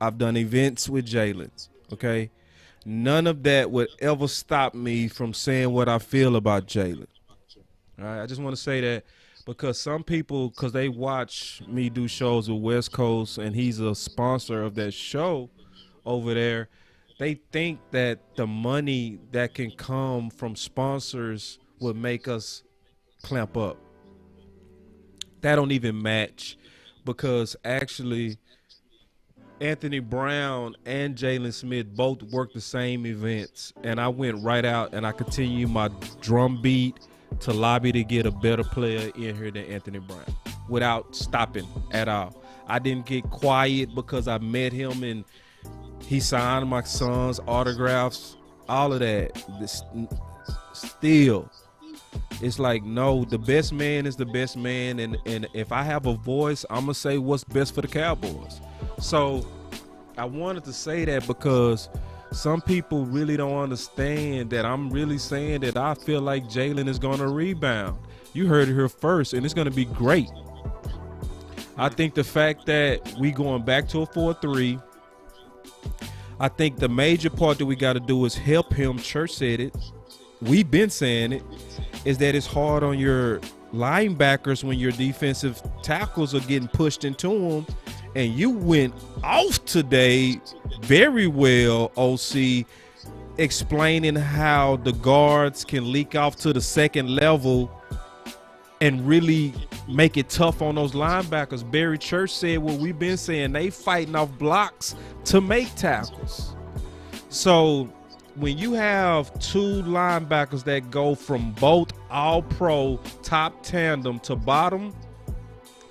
I've done events with Jaylon, okay? None of that would ever stop me from saying what I feel about Jaylon. All right, I just want to say that because some people, because they watch me do shows with West Coast and he's a sponsor of that show over there, they think that the money that can come from sponsors would make us clamp up. That don't even match, because actually Anthony Brown and Jaylon Smith both worked the same events, and I went right out and I continued my drum beat to lobby to get a better player in here than Anthony Brown without stopping at all. I didn't get quiet because I met him and he signed my son's autographs, all of that. Still, it's like, no, the best man is the best man, and if I have a voice, I'm gonna say what's best for the Cowboys. So I wanted to say that because some people really don't understand that I'm really saying that I feel like Jaylon is gonna rebound. You heard it here first, and it's gonna be great. I think the fact that we going back to a 4-3, I think the major part that we got to do is help him. Church said it. We've been saying it, is that it's hard on your linebackers when your defensive tackles are getting pushed into them. And you went off today very well, OC, explaining how the guards can leak off to the second level and really make it tough on those linebackers. Barry Church said what we've been saying. They fighting off blocks to make tackles. So when you have two linebackers that go from both all-pro top tandem to bottom,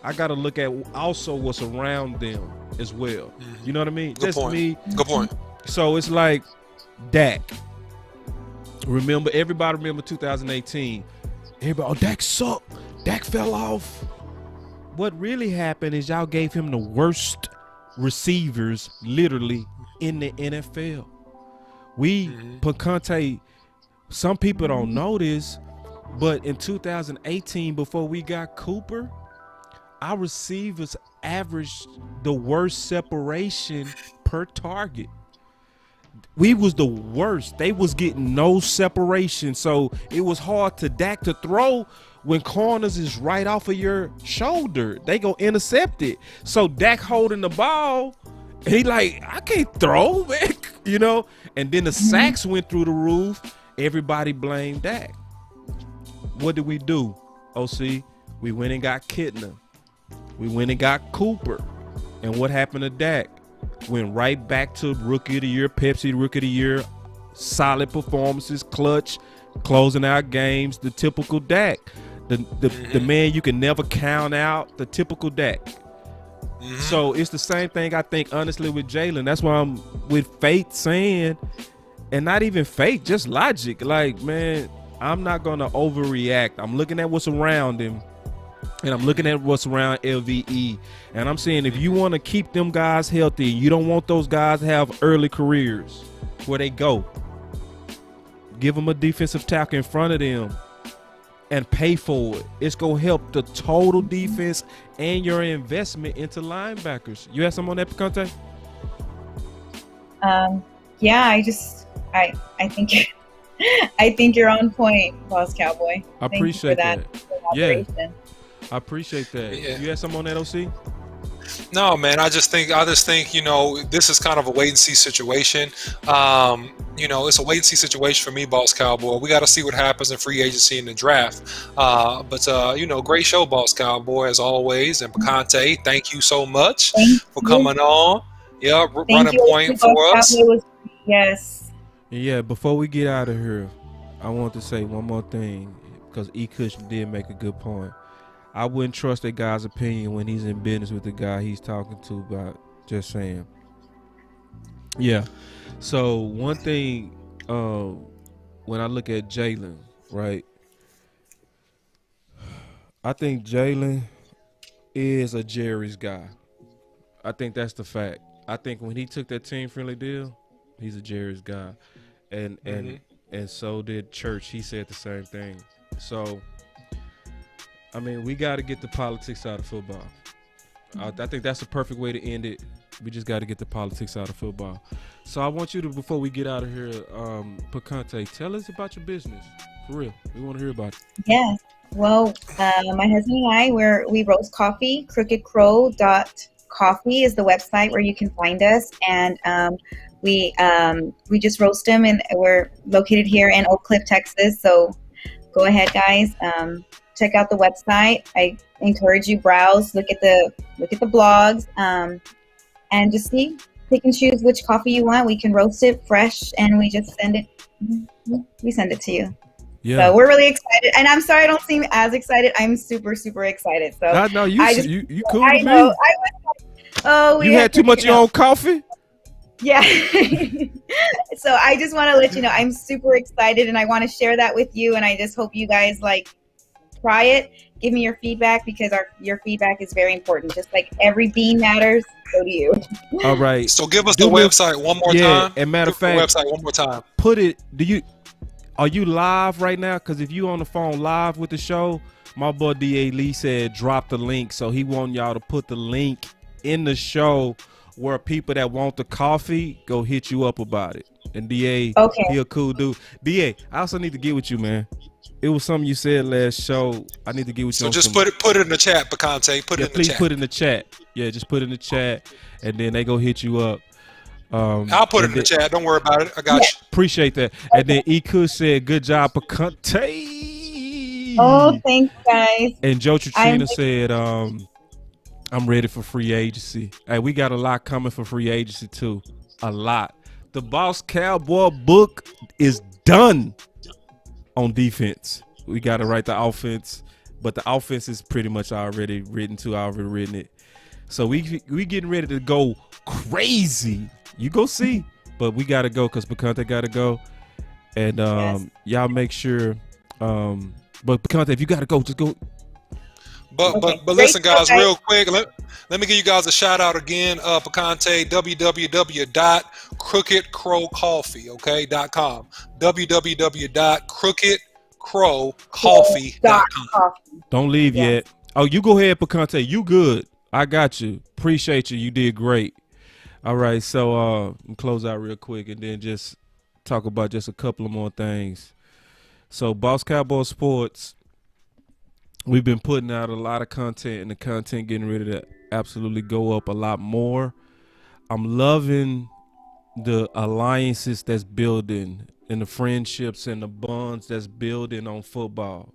I got to look at also what's around them as well. You know what I mean? Good point. Good point. So it's like Dak. Everybody remember 2018. Everybody, oh, Dak sucked. Dak fell off. What really happened is y'all gave him the worst receivers literally in the NFL. Picante, some people don't know this, but in 2018, before we got Cooper, our receivers averaged the worst separation per target. We was the worst. They was getting no separation, so it was hard to Dak to throw when corners is right off of your shoulder. They go intercept it. So Dak holding the ball, he like, I can't throw, man, you know? And then the sacks went through the roof. Everybody blamed Dak. What did we do, OC? We went and got Kitna. We went and got Cooper. And what happened to Dak? Went right back to Rookie of the Year, Pepsi Rookie of the Year, solid performances, clutch, closing out games, the typical Dak. The man you can never count out, the typical Dak. So it's the same thing, I think, honestly, with Jaylon. That's why I'm with Faith saying, and not even Faith, just logic. Like, man, I'm not going to overreact. I'm looking at what's around him, and I'm looking at what's around LVE. And I'm saying, if you want to keep them guys healthy, you don't want those guys to have early careers where they go, give them a defensive tackle in front of them and pay for it. It's going to help the total defense and your investment into linebackers. You have something on that, Picante? Yeah, I think I think you're on point, Boss Cowboy. I appreciate that. Yeah, I appreciate that. Yeah. You have something on that, OC? No, man. I just think this is kind of a wait and see situation. It's a wait and see situation for me, Boss Cowboy. We got to see what happens in free agency and the draft. But great show, Boss Cowboy, as always. And Picante, thank you so much for coming on. Yeah, running point for us. Yes. Yeah, before we get out of here, I want to say one more thing, because E. Kush did make a good point. I wouldn't trust a guy's opinion when he's in business with the guy he's talking to about, just saying. Yeah. So one thing, when I look at Jaylon, right, I think Jaylon is a Jerry's guy. I think that's the fact. I think when he took that team friendly deal, he's a Jerry's guy, and and so did Church. He said the same thing. So, I mean, we got to get the politics out of football. I think that's the perfect way to end it. We just got to get the politics out of football. So I want you to, before we get out of here, Picante, tell us about your business. For real, we want to hear about it. Yes. Well, my husband and I, we roast coffee. crookedcrow.coffee is the website where you can find us, and we just roast them, and we're located here in Oak Cliff, Texas. So go ahead, guys. Check out the website. I encourage you browse, look at the blogs, and just pick and choose which coffee you want. We can roast it fresh, and we just send it. We send it to you. Yeah. So we're really excited, and I'm sorry I don't seem as excited. I'm super, super excited. So I know you cool I with know. me. We You had too much of your own coffee? Yeah. So I just want to let you know I'm super excited, and I want to share that with you, and I just hope you guys try it. Give me your feedback, because your feedback is very important. Just like every bean matters, so do you. All right. So give us the website one more time. And matter of fact, website one more time. Are you live right now? Because if you on the phone live with the show, my boy D.A. Lee said drop the link. So he want y'all to put the link in the show where people that want the coffee go hit you up about it. And D.A., okay, he a cool dude. D.A., I also need to get with you, man. It was something you said last show. I need to get with you. So just put it in the chat, Picante. Please put it in the chat. Yeah, just put it in the chat, and then they go hit you up. I'll put it in the chat. Don't worry about it. I got you. Appreciate that. And then Iku said, "Good job, Picante." Oh, thanks, guys. And Joe Trina said, "I'm ready for free agency." Hey, we got a lot coming for free agency too. A lot. The Boss Cowboy book is done on defense. We got to write the offense, but the offense is pretty much already written too. I already written it. So we getting ready to go crazy. You go see, but we got to go because Picante got to go. And y'all make sure. But Picante, if you got to go, just go. But listen, guys, real quick. Let me give you guys a shout out again. Picante, www.crookedcrowcoffee.com. www.crookedcrowcoffee.com. Don't leave yet. Oh, you go ahead, Picante. You good. I got you. Appreciate you. You did great. All right, so close out real quick and then just talk about just a couple of more things. So Boss Cowboy Sports, we've been putting out a lot of content, and the content getting ready to absolutely go up a lot more. I'm loving the alliances that's building and the friendships and the bonds that's building on football.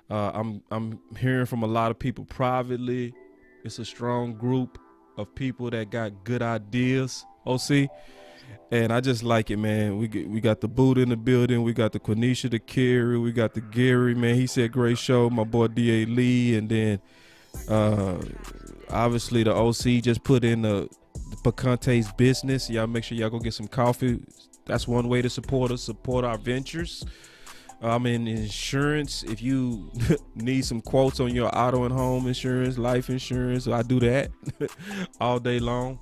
I'm hearing from a lot of people privately. It's a strong group of people that got good ideas, OC. And I just like it, man. We got the Buddha in the building. We got the Quenisha, the Kerry. We got the Gary, man. He said great show. My boy D.A. Lee. And then obviously the OC just put in the Picante's business. Y'all make sure y'all go get some coffee. That's one way to support us, support our ventures. I'm in insurance. If you need some quotes on your auto and home insurance, life insurance, I do that all day long.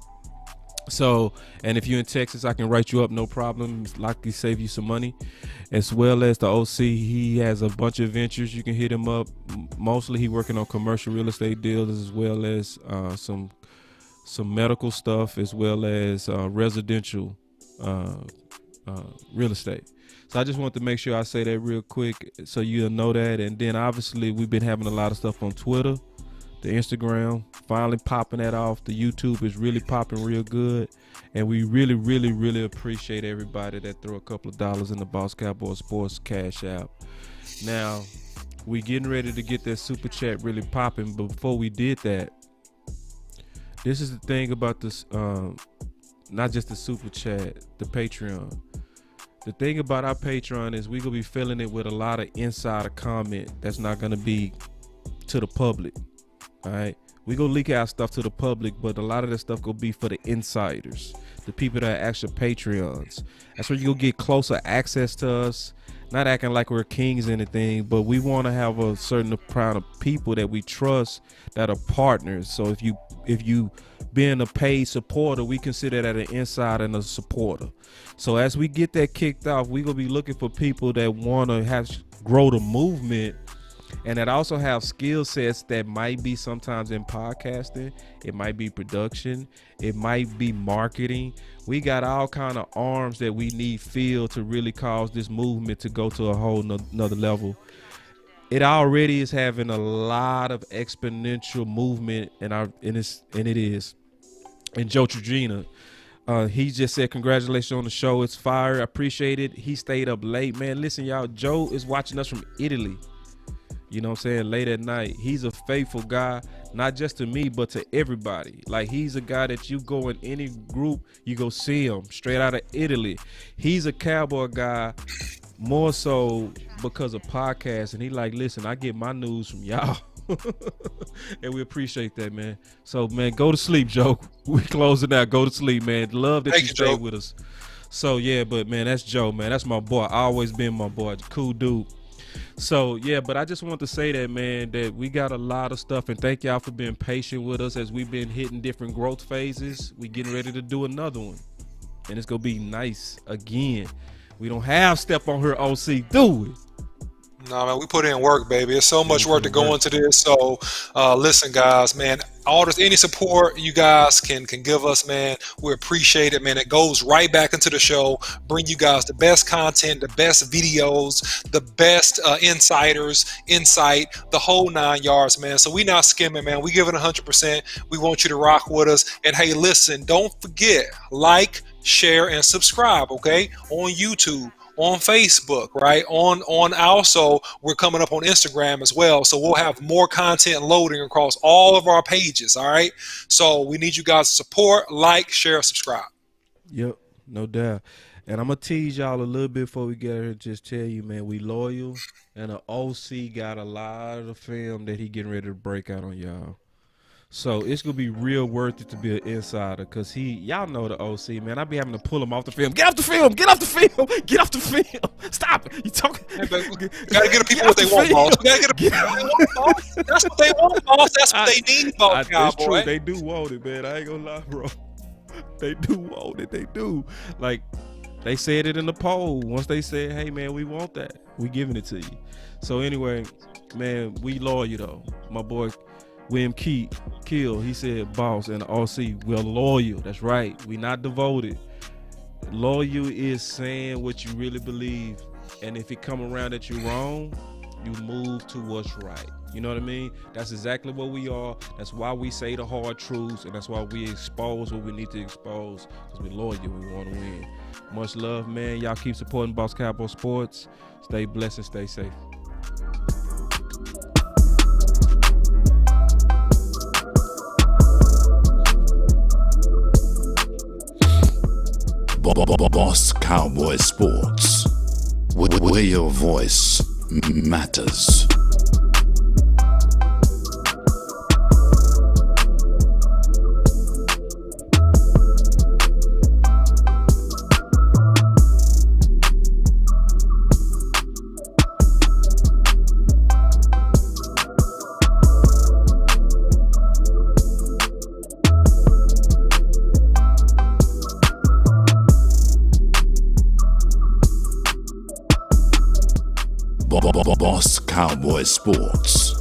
So, and if you're in Texas, I can write you up, no problem. Likely save you some money. As well as the OC, he has a bunch of ventures. You can hit him up. Mostly he working on commercial real estate deals, as well as some medical stuff, as well as residential real estate. So I just want to make sure I say that real quick so you'll know that. And then obviously we've been having a lot of stuff on Twitter, the Instagram, finally popping that off. The YouTube is really popping real good. And we really, really, really appreciate everybody that throw a couple of dollars in the Boss Cowboy Sports Cash App. Now, we getting ready to get that super chat really popping. But before we did that, this is the thing about this, not just the super chat, the Patreon. The thing about our Patreon is we gonna be filling it with a lot of insider comment that's not gonna be to the public. All right, we gonna leak our stuff to the public, but a lot of that stuff gonna be for the insiders. the people that are actual Patreons. That's where you'll get closer access to us. Not acting like we're kings or anything, but we want to have a certain amount of people that we trust that are partners. So if you being a paid supporter, we consider that an insider and a supporter. So as we get that kicked off, we're gonna be looking for people that want to grow the movement, and that also have skill sets that might be sometimes in podcasting, it might be production, it might be marketing. We got all kind of arms that we need filled to really cause this movement to go to a whole nother level. It already is having a lot of exponential movement, and it is. And Joe Trujina, he just said congratulations on the show. It's fire. I appreciate it. He stayed up late, man. Listen, y'all, Joe is watching us from Italy. You know what I'm saying? Late at night. He's a faithful guy, not just to me, but to everybody. Like, he's a guy that you go in any group, you go see him straight out of Italy. He's a Cowboy guy, more so because of podcasts. And he like, listen, I get my news from y'all. And we appreciate that, man. So, man, go to sleep, Joe. We closing out. Go to sleep, man. Love that you stayed with us. So, yeah, but, man, that's Joe, man. That's my boy. Always been my boy. Cool dude. So, yeah, but I just want to say that, man, that we got a lot of stuff, and thank y'all for being patient with us as we've been hitting different growth phases. We getting ready to do another one, and it's going to be nice again. We don't have step on her OC, do we? No, man, we put in work, baby. There's so much work to go into this. So, listen, guys, man, any support you guys can give us, man, we appreciate it, man. It goes right back into the show, bring you guys the best content, the best videos, the best insight, the whole 9 yards, man. So we not skimming, man. We give it 100%. We want you to rock with us. And hey, listen, don't forget, like, share, and subscribe, okay, on YouTube, on Facebook, right? On also, we're coming up on Instagram as well. So we'll have more content loading across all of our pages, all right? So we need you guys to support, like, share, subscribe. Yep, no doubt. And I'm going to tease y'all a little bit before we get here. Just tell you, man, we loyal. And the OC got a lot of film that he getting ready to break out on y'all. So it's going to be real worth it to be an insider, because y'all know the OC, man. I be having to pull him off the film. Get off the film. Get off the film. Get off the film. Stop it. You talking? Hey, got to get the people what they want, boss. We got to get the people what they want, boss. That's what they want, boss. That's what they need, boss. That's true. They do want it, man. I ain't going to lie, bro. They do want it. They do. Like, they said it in the poll. Once they said, hey, man, we want that, we giving it to you. So anyway, man, we loyal, though. My boy William Kill, he said, boss, and OC, we're loyal. That's right. We not devoted. Loyal is saying what you really believe. And if it come around that you're wrong, you move to what's right. You know what I mean? That's exactly what we are. That's why we say the hard truths, and that's why we expose what we need to expose, because we're loyal. We want to win. Much love, man. Y'all keep supporting Boss Cowboy Sports. Stay blessed and stay safe. Boss Cowboy Sports, where your voice matters. Boss Cowboy Sports.